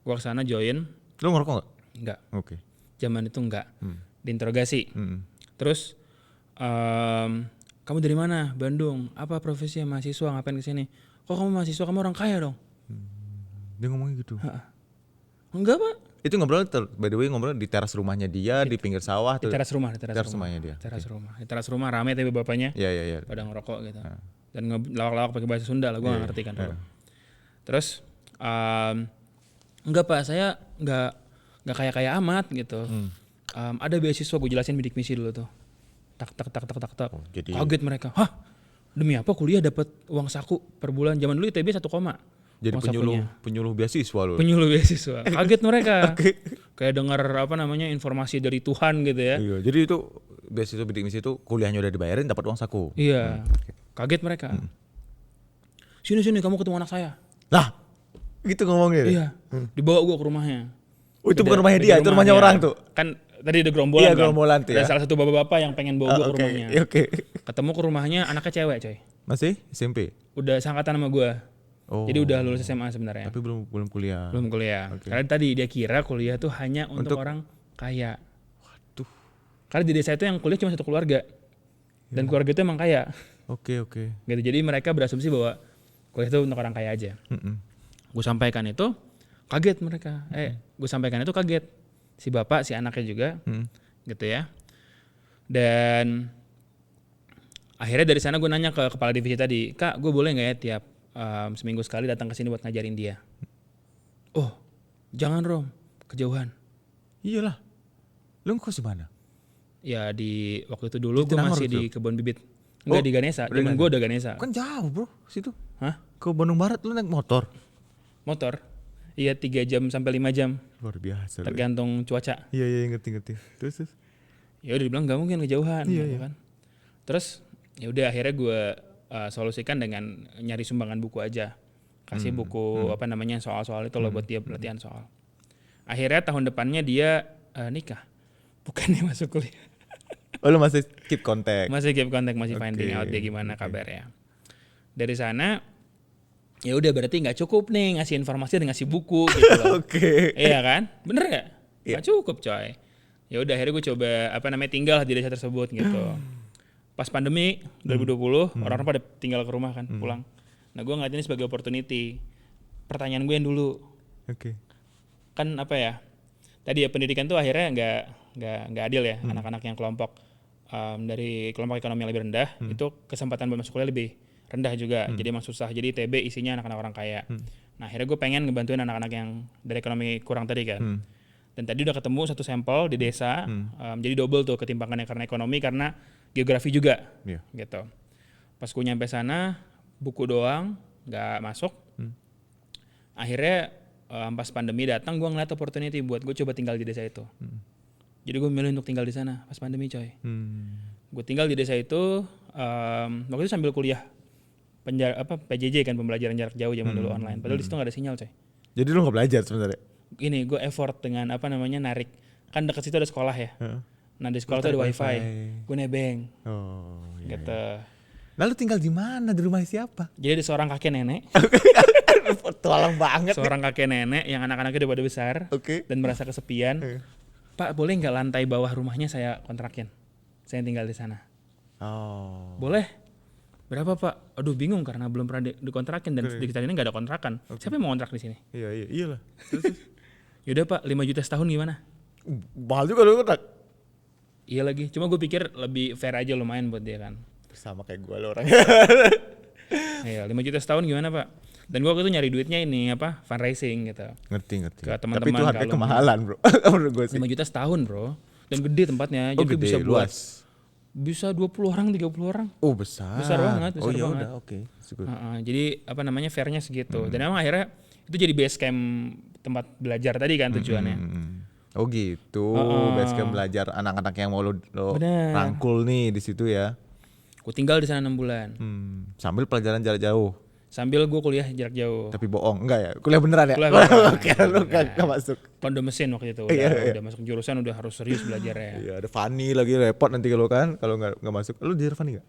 Gue kesana join. Lu ngerokok nggak? Enggak. Oke. Zaman itu enggak. Diinterogasi. Terus kamu dari mana? Bandung. Apa profesinya? Mahasiswa, ngapain kesini? Kok kamu mahasiswa? Kamu orang kaya dong? Dia ngomongnya gitu. Enggak pak. Itu ngobrol by the way ngobrol di teras rumahnya dia di pinggir sawah Di tuh. teras rumah. rumahnya dia. Di teras rumah rame tapi bapaknya. Iya. Pada ngerokok gitu. Dan lawak-lawak pakai bahasa Sunda lah, gue nggak ngerti kan dulu. Terus enggak pak, saya nggak kaya amat gitu. Ada beasiswa, gue jelasin bidik misi dulu tuh. Tak. Oh, jadi... Kaget mereka. Hah? Demi apa kuliah dapat uang saku per bulan? Zaman dulu ITB 1 koma. Jadi penyuluh beasiswa loh. Penyuluh beasiswa. Kaget mereka. Kayak dengar apa namanya informasi dari Tuhan gitu ya. Iya, jadi itu beasiswa bidik misi itu kuliahnya udah dibayarin dapat uang saku. Iya. Kaget mereka. Sini kamu ketemu anak saya. Lah, gitu ngomongnya. Iya. Dibawa gua ke rumahnya. Oh, itu bukan rumahnya dia, itu rumahnya orang tuh. Kan tadi ada gerombolan Iya, kan. gerombolan tuh Ada ya. salah satu bapak-bapak yang pengen bawa gue ke rumahnya. Oke. Ketemu ke rumahnya anaknya cewek coy. Masih SMP? Udah seangkatan sama gue. Oh. Jadi udah lulus SMA sebenarnya. Tapi belum kuliah. Belum kuliah. Karena tadi dia kira kuliah tuh hanya untuk orang kaya. Waduh. Karena di desa itu yang kuliah cuma satu keluarga. Dan keluarga itu emang kaya. Oke. Gitu. Jadi mereka berasumsi bahwa kuliah itu untuk orang kaya aja. Gue sampaikan itu kaget mereka. Gue sampaikan itu kaget. Si bapak, si anaknya juga. Gitu ya. Dan akhirnya dari sana gue nanya ke kepala divisi tadi, Kak, gue boleh nggak ya tiap seminggu sekali datang ke sini buat ngajarin dia? Oh, jangan Rom, kejauhan. Iyalah. Lu ngekos di mana? Ya di waktu itu dulu gue Jatinangor masih tuh? di Kebon Bibit. Enggak di Ganesa, zaman gue udah Ganesa. Kan jauh bro, situ. Hah? Ke Bandung Barat lu naik motor? Motor? Iya 3 jam sampai 5 jam. Luar biasa. Lu. Tergantung cuaca. Iya ngerti. Terus. Ya udah dibilang nggak mungkin kejauhan. Iya, gitu kan. Terus ya udah akhirnya gue solusikan dengan nyari sumbangan buku aja. Kasih buku apa namanya soal-soal itu loh buat dia latihan soal. Akhirnya tahun depannya dia nikah. Bukannya masuk kuliah. Oh lu masih keep kontak? Masih keep kontak, masih finding out dia gimana kabarnya. Dari sana ya udah berarti nggak cukup nih ngasih informasi dan ngasih buku gitu loh. Oke. Iya kan? Bener nggak? Nggak cukup coy. Ya udah akhirnya gue coba apa namanya tinggal di desa tersebut gitu. Pas pandemi 2020 orang-orang pada tinggal ke rumah kan pulang. Nah gue ngeliat ini sebagai opportunity. Pertanyaan gue yang dulu Oke. kan apa ya? Tadi ya pendidikan tuh akhirnya nggak adil ya anak-anak yang kelompok dari kelompok ekonomi yang lebih rendah itu kesempatan buat masuk kuliah lebih rendah juga. Jadi emang susah. Jadi TB isinya anak-anak orang kaya. Nah akhirnya gue pengen ngebantuin anak-anak yang dari ekonomi kurang tadi kan. Dan tadi udah ketemu satu sampel di desa. Jadi double tuh ketimpangannya karena ekonomi karena geografi juga. Gitu. Pas gue nyampe sana buku doang nggak masuk. Akhirnya pas pandemi datang gue ngeliat opportunity buat gue coba tinggal di desa itu. Jadi gue memilih untuk tinggal di sana pas pandemi coy. Gue tinggal di desa itu waktu itu sambil kuliah PJJ kan pembelajaran jarak jauh zaman dulu online. Padahal di situ nggak ada sinyal coy. Jadi lu nggak belajar sebenarnya? Ini gue effort dengan apa namanya narik kan dekat situ ada sekolah ya. Nah di sekolah tuh ada wifi. Gue nebeng. Oh. Iya. Gitu. Lalu tinggal di mana? Di rumah siapa? Jadi ada seorang kakek nenek. Petualang banget. Seorang kakek nenek yang anak-anaknya udah pada besar dan merasa kesepian. Pak boleh nggak lantai bawah rumahnya saya kontrakin? Saya tinggal di sana. Oh. Boleh. Berapa Pak? Aduh bingung karena belum pernah dikontrakin dan di kita ini nggak ada kontrakan. Siapa yang mau kontrak di sini? Iyalah. Yaudah Pak 5 juta setahun gimana? Mahal juga lu kontrak. Iya lagi. Cuma gue pikir lebih fair aja lumayan buat dia kan. Sama kayak gue lo orangnya. Iya 5 juta setahun gimana Pak? Dan gue waktu itu nyari duitnya ini apa fundraising gitu. Ngerti. Ke teman-teman. Tapi itu harga kemahalan bro. Menurut gue sih. 5 juta setahun bro. Dan gede tempatnya. Oh Jadi gede, bisa buat. luas. Bisa 20 orang, 30 orang. Oh besar. Besar banget. Oh ya udah oke. Jadi apa namanya fairnya segitu. Dan emang akhirnya itu jadi base camp tempat belajar tadi kan tujuannya. Oh gitu. Base camp belajar anak-anak yang mau lo rangkul nih di situ ya. Gue tinggal di sana 6 bulan. Sambil pelajaran jarak jauh. Sambil gue kuliah jarak jauh. Tapi bohong, enggak ya? Kuliah beneran ya? Kuliah beneran. Oke, lu gak masuk. Pondok mesin waktu itu. Udah masuk jurusan udah harus serius belajarnya. Iya, ada Fanny lagi repot nanti kalau nggak masuk. Lu di Fanny enggak?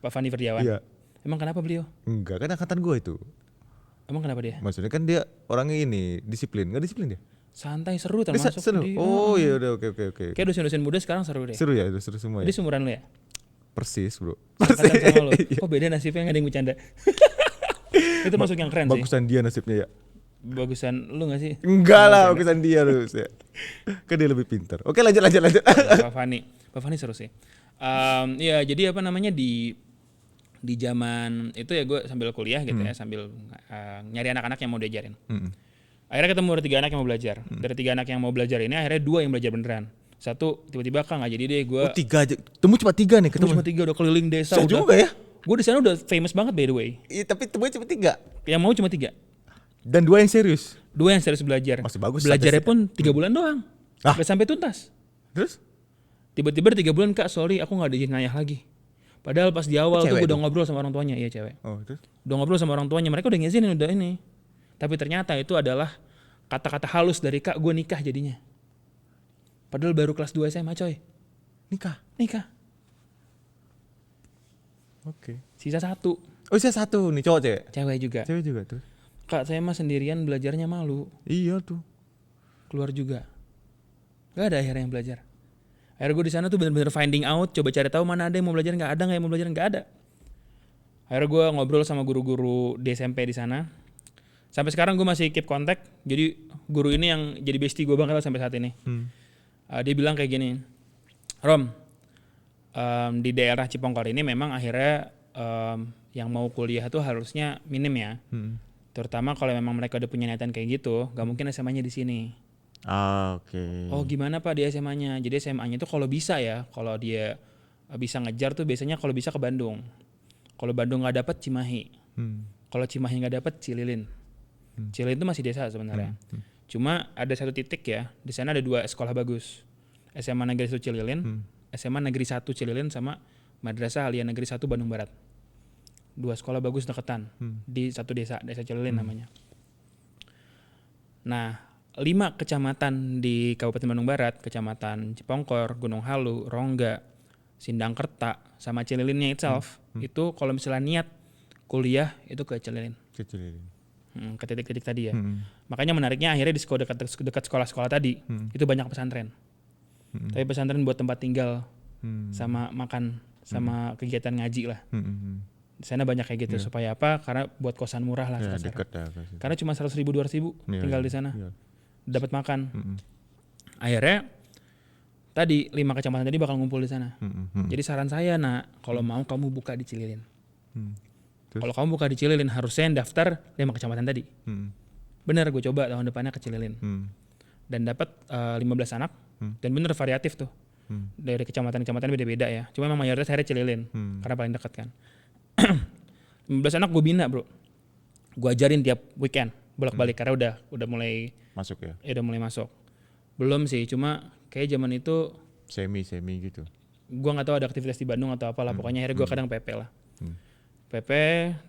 Pak Fani Firdiawan. Iya. Emang kenapa beliau? Enggak, kan angkatan gue itu. Emang kenapa dia? Maksudnya kan dia orangnya ini disiplin, enggak disiplin dia? Santai seru termasuk seru. dia. Oh iya udah oke. Kayak dosen-dosen muda sekarang seru deh. Seru ya, seru semua ya. Dia seumuran lu ya? Persis, Bro. Angkatan sama lu. Kok beda nasibnya, enggak ada yang bercanda. Itu masuk yang keren sih. Bagusan dia nasibnya ya. Bagusan lu gak sih? Enggak lah, bagusan dia lu. Kan dia lebih pintar. Oke, lanjut. Pak Fani seru sih. Ya jadi apa namanya di zaman itu ya gue sambil kuliah gitu ya, sambil nyari anak-anak yang mau diajarin. Akhirnya ketemu ada 3 anak yang mau belajar. Dari 3 anak yang mau belajar ini akhirnya 2 yang belajar beneran. 1 tiba-tiba Kang nggak jadi deh gue. Oh 3 aja. Temu cuma 3 nih ketemu. Cuma 3 udah keliling desa. Saya juga ya. Gue di sana udah famous banget by the way. Iya tapi temunya cuma 3. Yang mau cuma 3. Dan 2 yang serius. 2 yang serius belajar. Masih bagus. Belajarnya pun 3 bulan doang. Gak sampai tuntas. Terus? Tiba-tiba 3 bulan Kak sorry aku gak diizin ngayah lagi. Padahal pas di awal tuh gue udah ngobrol sama orang tuanya. Iya cewek. Oh terus? Udah ngobrol sama orang tuanya. Mereka udah ngizinin udah ini. Tapi ternyata itu adalah kata-kata halus dari kak gue nikah jadinya. Padahal baru kelas 2 SMA coy. Nikah. Oke. Sisa 1. Oh saya 1 nih cowok cewek? Cewek juga. Cewek juga tuh. Kak saya mah sendirian belajarnya malu. Iya tuh. Keluar juga. Gak ada akhirnya yang belajar. Akhirnya gue di sana tuh bener-bener finding out, coba cari tahu mana ada yang mau belajar, nggak ada, nggak yang mau belajar, nggak ada. Akhirnya gue ngobrol sama guru-guru di SMP di sana. Sampai sekarang gue masih keep kontak. Jadi guru ini yang jadi bestie gue banget lah sampai saat ini. Dia bilang kayak gini, Rom, di daerah Cipongkor ini memang akhirnya yang mau kuliah tuh harusnya minim ya. Terutama kalau memang mereka udah punya niatan kayak gitu, nggak mungkin SMA-nya di sini. Oke. Oh gimana Pak di SMA-nya? Jadi SMA-nya itu kalau bisa ya, kalau dia bisa ngejar tuh biasanya kalau bisa ke Bandung. Kalau Bandung nggak dapet Cimahi. Kalau Cimahi nggak dapet Cililin. Cililin itu masih desa sebenarnya. Cuma ada satu titik ya, di sana ada 2 sekolah bagus. SMA Negeri 1 Cililin, SMA Negeri 1 Cililin sama Madrasah Alia Negeri 1 Bandung Barat. 2 sekolah bagus deketan di satu desa Cililin namanya. Nah, 5 kecamatan di Kabupaten Bandung Barat, Kecamatan Cipongkor, Gunung Halu, Rongga, Sindangkerta, sama Cililinnya itself, itu kalau misalnya niat kuliah itu ke Cililin. Ke titik-titik tadi ya. Makanya menariknya akhirnya di dekat sekolah-sekolah tadi, itu banyak pesantren. Tapi pesantren buat tempat tinggal, sama makan, sama kegiatan ngaji lah. Di sana banyak kayak gitu, supaya apa? Karena buat kosan murah lah. Dekat ya. Karena cuma 100.000, 200.000 tinggal di sana. Dapat makan. Akhirnya tadi 5 kecamatan tadi bakal ngumpul di sana. Jadi saran saya nak, kalau mau kamu buka di Cililin. Kalau kamu buka di Cililin harusnya yang daftar 5 kecamatan tadi. Bener, gue coba tahun depannya ke Cililin. Dan dapat 15 anak. Dan bener variatif tuh. Dari kecamatan-kecamatan beda-beda ya. Cuma memang mayoritas akhirnya Cililin. Karena paling dekat kan. 15 anak gue bina bro. Gue ajarin tiap weekend. Bolak-balik karena udah mulai masuk ya? Ya udah mulai masuk. Belum sih, cuma kayak zaman itu semi gitu. Gua nggak tahu ada aktivitas di Bandung atau apalah. Pokoknya akhirnya gue kadang PP lah. PP,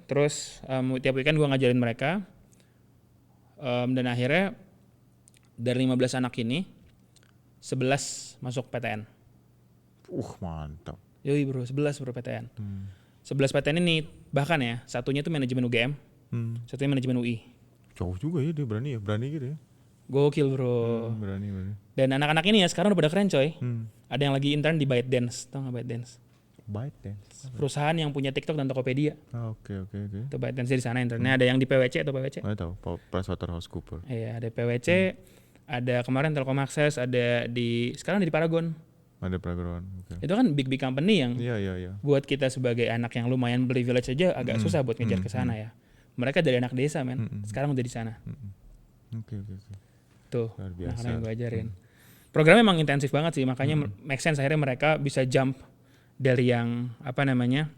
terus tiap weekend gue ngajarin mereka. Dan akhirnya dari 15 anak ini 11 masuk PTN. Mantap. Yoi bro, 11 bro PTN. 11 PTN ini bahkan ya, satunya itu manajemen UGM, satunya manajemen UI. Jauh juga ya dia berani gitu ya. Gokil bro. Berani. Dan anak-anak ini ya sekarang udah pada keren coy. Ada yang lagi intern di ByteDance, tau gak ByteDance? ByteDance. Perusahaan yang punya TikTok dan Tokopedia. Oke. Itu ByteDance di sana internnya. Ada yang di PwC atau PwC? Nggak tahu, PricewaterhouseCoopers. Iya, ada PwC, ada kemarin Telkom Access, ada sekarang di Paragon. Ada Paragon. Okay. Itu kan big company yang Iya. buat kita sebagai anak yang lumayan privilege aja agak susah buat ngejar ke sana ya. Mereka dari anak desa men, sekarang udah di sana. Oke. Tuh, luar biasa. yang gue ajarin. Programnya emang intensif banget sih, makanya make sense akhirnya mereka bisa jump dari yang apa namanya.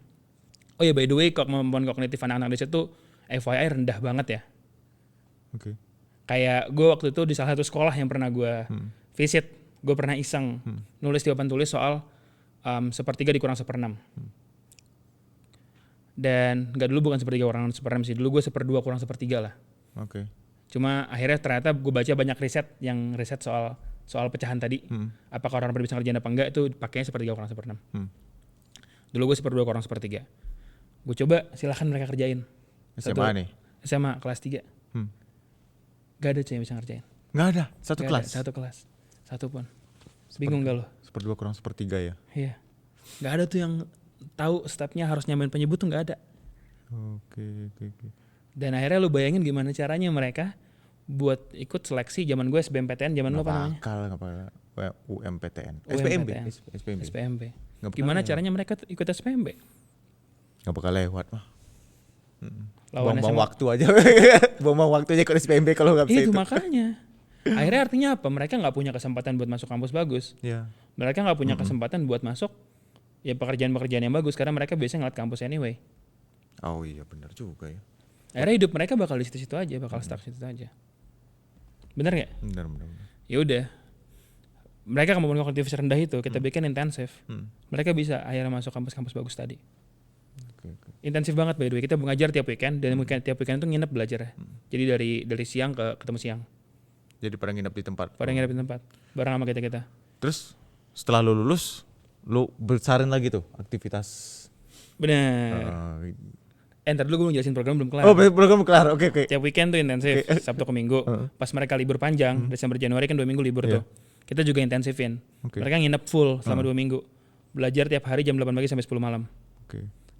Oh ya by the way, kemampuan kognitif anak-anak desa tuh FYI rendah banget ya. Oke. Kayak gue waktu itu di salah satu sekolah yang pernah gue visit, gue pernah iseng nulis di papan tulis soal 1/3 dikurang 1/6. Dan dulu bukan 1/3 kurang 1/6 sih, dulu gue 1/2 kurang 1/3 lah. Oke. Cuma akhirnya ternyata gue baca banyak riset soal pecahan tadi. Apakah orang bisa ngerjain apa enggak, itu pakainya 1/3 kurang 1/6. Dulu gue 1/2 kurang 1/3. Gue coba silahkan mereka kerjain. SMA nih? SMA kelas 3. Gak ada yang bisa ngerjain. Gak ada? Satu kelas? Satu kelas. Satu pun. Bingung gak lo? 1/2 kurang 1/3 ya? Iya. Gak ada tuh yang tahu stepnya harus nyamain penyebut tuh gak ada. Oke. Dan akhirnya lu bayangin gimana caranya mereka buat ikut seleksi zaman gue SBMPTN, zaman lu apa namanya? Nggak bakal UMPTN. SPMB. Gimana caranya mereka ikut SPMB? Nggak bakal lewat mah. Buang waktu aja. Buang waktu aja ikut SPMB kalau nggak bisa itu. Makanya. Akhirnya artinya apa? Mereka nggak punya kesempatan buat masuk kampus bagus. Yeah. Mereka nggak punya kesempatan buat masuk ya pekerjaan-pekerjaan yang bagus karena mereka biasanya ngeliat kampus anyway. Oh iya benar juga ya. Akhirnya hidup mereka bakal di situ-situ aja, bakal stuck situ aja. Bener nggak? Benar. Ya udah. Mereka kemampuan kognitif rendah itu kita bikin intensif. Mereka bisa akhirnya masuk kampus-kampus bagus tadi. Okay. Intensif banget by the way. Kita mengajar tiap weekend dan tiap weekend itu nginep belajar ya. Jadi dari siang ketemu siang. Jadi pada nginep di tempat. pada nginep di tempat bareng sama kita. Terus setelah lu lulus, lu besarin lagi tuh aktivitas. Bener. Ntar dulu gue jelasin program belum kelar. Oh, program kelar. Oke. Tiap weekend tuh intensif, Sabtu ke Minggu. Pas mereka libur panjang, Desember Januari kan 2 minggu libur tuh. Kita juga intensifin. Mereka nginep full selama 2 minggu. Belajar tiap hari jam 8 pagi sampai 10 malam.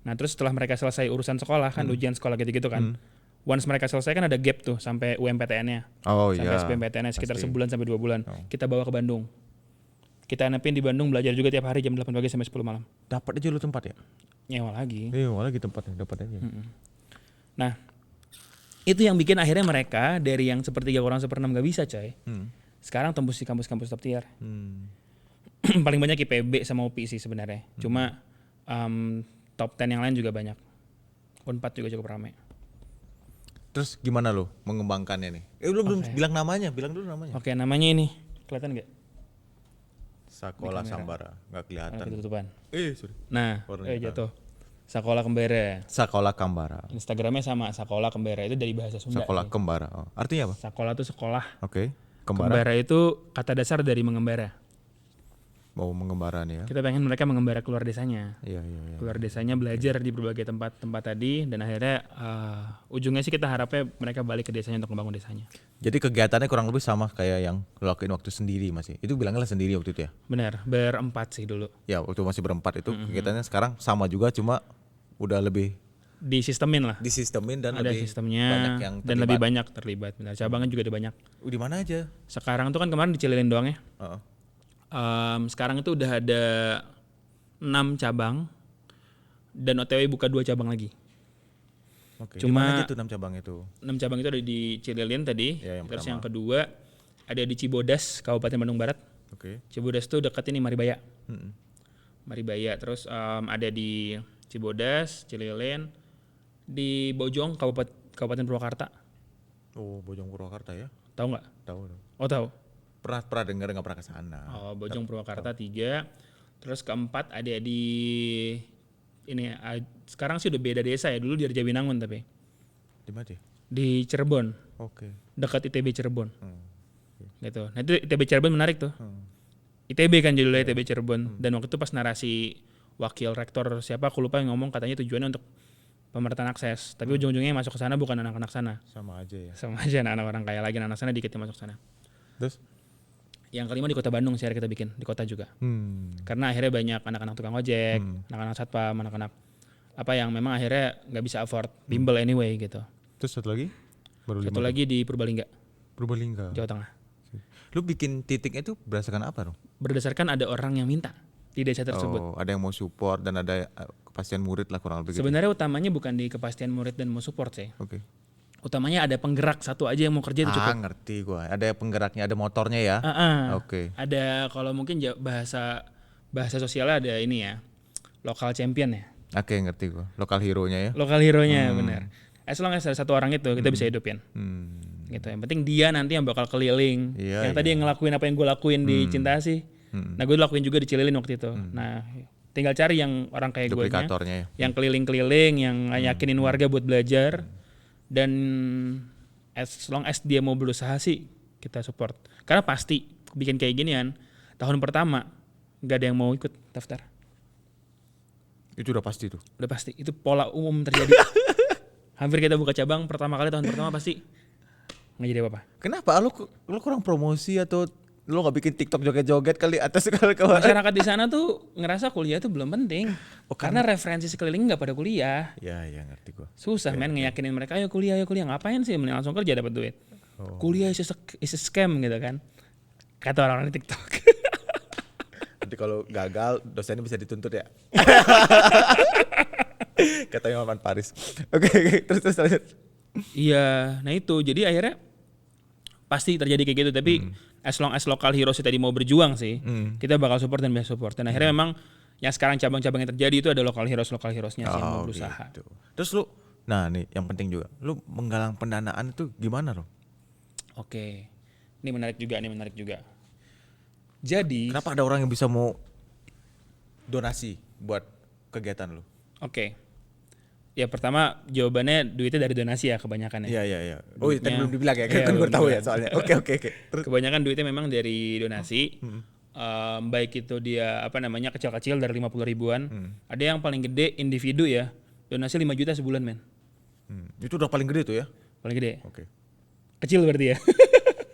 Nah terus setelah mereka selesai urusan sekolah kan, ujian sekolah gitu-gitu kan. Once mereka selesai kan ada gap tuh sampai UMPTN-nya. Sampai SBMPTN-nya sekitar sebulan sampai 2 bulan. Kita bawa ke Bandung. Kita nepin di Bandung, belajar juga tiap hari jam 8 pagi sampai 10 malam. Dapat aja lu tempat ya? Nyewa lagi. Nyewa lagi tempatnya, dapat aja. Nah, itu yang bikin akhirnya mereka dari yang 1/3 kurang 1/6 gak bisa coy. Sekarang tembus di kampus-kampus top tier. Paling banyak IPB sama UPI sih sebenarnya. Cuma top 10 yang lain juga banyak. Unpad juga cukup ramai. Terus gimana lo mengembangkannya nih? Belum bilang namanya, bilang dulu namanya. Oke, namanya ini. Kelihatan gak? Sakola Sambara, nggak kelihatan. Ketutupan. Sorry. Nah, jatuh. Sakola Kembara. Sakola Kembara. Instagramnya sama Sakola Kembara, itu dari bahasa Sunda. Sakola Kembara. Oh, artinya apa? Sakola itu sekolah. Oke. Kembara itu kata dasar dari mengembara. Mau mengembara nih ya. Kita pengen mereka mengembara keluar desanya. Iya. Keluar desanya belajar di berbagai tempat tadi dan akhirnya ujungnya sih kita harapnya mereka balik ke desanya untuk membangun desanya. Jadi kegiatannya kurang lebih sama kayak yang lo lakuin waktu sendiri masih. Itu bilangnya sendiri waktu itu ya? Benar, berempat sih dulu. Ya, waktu masih berempat itu kegiatannya sekarang sama juga cuma udah lebih disistemin lah. Disistemin dan ada lebih sistemnya banyak yang terlibat. Dan lebih banyak terlibat. Benar, cabangnya juga ada banyak. Di mana aja? Sekarang tuh kan kemarin di Cililin doang ya. Sekarang itu udah ada 6 cabang dan OTW buka 2 cabang lagi. Oke. Cuma aja tuh 6 cabang itu. 6 cabang itu ada di Cililin tadi. Ya, Terus pertama. yang kedua ada di Cibodas, Kabupaten Bandung Barat. Oke. Cibodas tuh dekat ini Maribaya. Maribaya. Terus ada di Cibodas, Cililin, di Bojong, Kabupaten Purwakarta. Oh, Bojong Purwakarta ya? Tahu nggak? Tahu. Oh tahu. Pernah dengar, nggak pernah ke sana. Oh, Bojong Purwakarta 3. Terus keempat ada di ini sekarang sih udah beda desa ya. Dulu di Arjawinangun tapi. Di mana sih? Di Cirebon. Oke. Dekat ITB Cirebon. Gitu. Nah itu ITB Cirebon menarik tuh. ITB kan judulnya ITB Cirebon. Dan waktu itu pas narasi wakil rektor siapa aku lupa yang ngomong katanya tujuannya untuk pemerataan akses. Tapi ujung-ujungnya yang masuk ke sana bukan anak-anak sana. Sama aja ya. Sama aja anak-anak orang kaya lagi, anak sana dikit yang masuk sana. Terus? Yang kelima di Kota Bandung sih kita bikin, di kota juga. Karena akhirnya banyak anak-anak tukang ojek, anak-anak satpam, anak-anak apa yang memang akhirnya nggak bisa afford bimbel anyway gitu. Terus satu lagi? Baru Satu lagi di Purbalingga, Jawa Tengah. Lu bikin titiknya itu berdasarkan apa dong? Berdasarkan ada orang yang minta di desa tersebut. Oh, ada yang mau support dan ada kepastian murid lah kurang lebih gitu. Sebenarnya utamanya bukan di kepastian murid dan mau support sih. Oke. Utamanya ada penggerak satu aja yang mau kerja itu cukup. Ngerti gua. Ada penggeraknya, ada motornya ya. Oke. Ada kalau mungkin bahasa sosialnya ada ini ya. Local champion ya. Oke, ngerti gua. Lokal hero-nya ya. Lokal hero-nya benar. As long as ada satu orang itu kita bisa hidupin. Gitu. Yang penting dia nanti yang bakal keliling. Iya, tadi yang ngelakuin apa yang gue lakuin di Cinta Asih. Nah gue lakuin juga di Cililin waktu itu. Nah tinggal cari yang orang kayak gue duplikatornya ya. Yang keliling-keliling, yang yakinin warga buat belajar. Dan as long as dia mau berusaha sih kita support. Karena pasti bikin kayak ginian tahun pertama gak ada yang mau ikut daftar. Itu udah pasti tuh. Udah pasti. Itu pola umum terjadi. Hampir kita buka cabang tahun pertama pasti nggak jadi apa-apa. Kenapa? Lu kurang promosi atau lu nggak bikin TikTok joget-joget kali atas sekali kawan? Masyarakat di sana tuh ngerasa kuliah tuh belum penting. Karena referensi sekeliling nggak pada kuliah. Ya ngerti gua. Susah men ngeyakinin mereka ayo kuliah ngapain sih mending langsung kerja dapat duit. Kuliah is a scam gitu kan. Kata orang-orang di TikTok. Nanti kalau gagal dosennya bisa dituntut ya. Katanya Maman Paris. Oke, terus lanjut. Iya, nah itu jadi akhirnya pasti terjadi kayak gitu. Tapi as long as lokal heroes tadi mau berjuang sih, kita bakal support dan bisa support. Dan akhirnya memang yang sekarang cabang-cabang yang terjadi itu ada lokal heroesnya sih yang mau berusaha. Gitu. Terus lu, nah nih yang penting juga, lu menggalang pendanaan itu gimana loh? Oke, ini menarik juga. Jadi, kenapa ada orang yang bisa mau donasi buat kegiatan lu? Oke. Ya pertama jawabannya duitnya dari donasi ya kebanyakan ya. Iya. Oh, tadi Duitnya- belum dibilang ya. Iya, Kan gue belum tahu ya dibilang. soalnya. Oke. Terus Kebanyakan duitnya memang dari donasi. Baik itu dia kecil-kecil dari 50 ribuan. Ada yang paling gede individu ya. Donasi 5 juta sebulan men. itu udah paling gede tuh ya. Paling gede. Oke. Kecil berarti ya.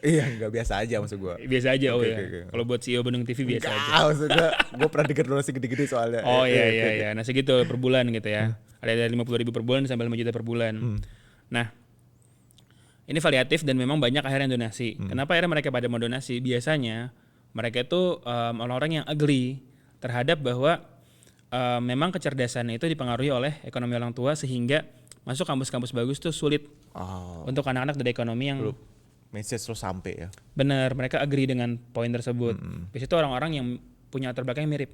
Iya, nggak biasa aja maksud gue. Biasa aja Oke, ya. oke. Kalau buat CEO Bandung TV biasa aja. Maksud gue pernah denger donasi gede-gede soalnya. Oh Oke. iya. Nah segitu per bulan gitu ya. Ada dari 50 ribu per bulan sampai 5 juta per bulan. Nah ini variatif dan memang banyak akhirnya yang donasi. Kenapa akhirnya mereka pada mau donasi? Biasanya mereka itu orang-orang yang agree terhadap bahwa memang kecerdasan itu dipengaruhi oleh ekonomi orang tua sehingga masuk kampus-kampus bagus tuh sulit Oh, untuk anak-anak dari ekonomi yang message lo sampai ya. benar. Mereka agree dengan poin tersebut. Biasanya itu orang-orang yang punya latar belakang yang mirip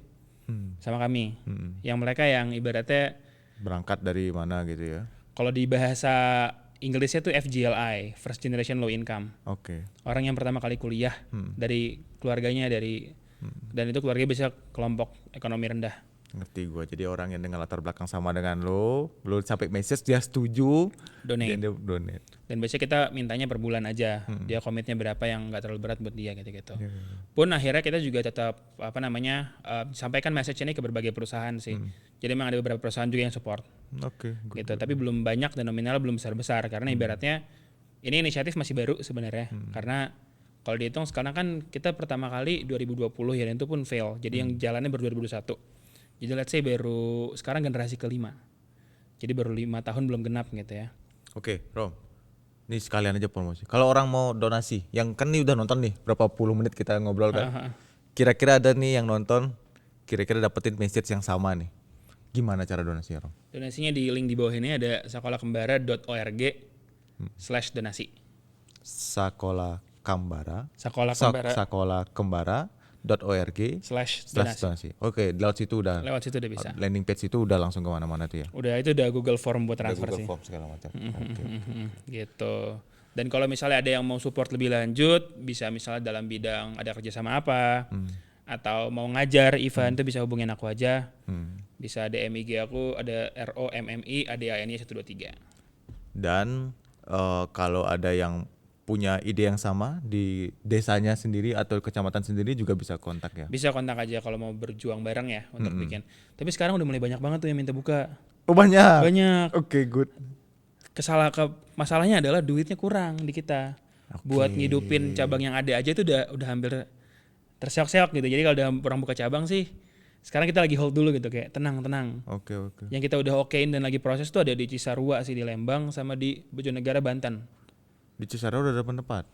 sama kami. Yang mereka yang ibaratnya Berangkat dari mana gitu ya. kalau di bahasa Inggrisnya tuh FGLI, First Generation Low Income. Oke. Orang yang pertama kali kuliah dari keluarganya dan itu keluarganya bisa kelompok ekonomi rendah. Ngerti gue. Jadi orang yang dengan latar belakang sama dengan lo sampai message dia setuju, Donate. dan dia donate. Dan biasanya kita mintanya per bulan aja. Dia komitnya berapa yang nggak terlalu berat buat dia gitu-gitu. Pun akhirnya kita juga tetap sampaikan message ini ke berbagai perusahaan sih. Jadi memang ada beberapa perusahaan juga yang support Oke. gitu. Tapi belum banyak dan nominalnya belum besar-besar karena ibaratnya ini inisiatif masih baru sebenarnya. Karena kalau dihitung sekarang kan kita pertama kali 2020 ya dan itu pun fail. Jadi yang jalannya baru 2021. Jadi let's say baru sekarang generasi kelima. Jadi baru 5 tahun belum genap gitu ya. Oke, Rom. Ini sekalian aja promosi. Kalau orang mau donasi, yang kan nih udah nonton nih berapa puluh menit kita ngobrol kan. Kira-kira ada nih yang nonton, kira-kira dapetin message yang sama nih. Gimana cara donasi, Rom? Donasinya di link di bawah ini ada sekolahkembara.org/donasi. Sekolah Kembara. Sekolahkembara/donasi. Oke, lewat situ udah. Lewat situ udah bisa. Landing page itu udah langsung kemana-mana tuh ya. Udah itu udah Google Form buat Ada transfer Google sih. Form segala macam. Oke. Gitu. Dan kalau misalnya ada yang mau support lebih lanjut, bisa misalnya dalam bidang ada kerjasama apa, atau mau ngajar event itu bisa hubungin aku aja. Bisa DM IG aku ada ROMMI_ADANI123. Dan kalau ada yang punya ide yang sama di desanya sendiri atau kecamatan sendiri juga bisa kontak ya. Bisa kontak aja kalau mau berjuang bareng ya untuk bikin. Tapi sekarang udah mulai banyak banget tuh yang minta buka. Oh banyak. Banyak. Oke, good. Masalahnya adalah duitnya kurang di kita. Buat ngidupin cabang yang ada aja itu udah hampir terseok-seok gitu. Jadi kalau udah orang buka cabang sih, sekarang kita lagi hold dulu gitu kayak tenang. Oke. Yang kita udah okein dan lagi proses tuh ada di Cisarua sih di Lembang sama di Bojonegara Banten. Di Cisarua udah dapat tempat.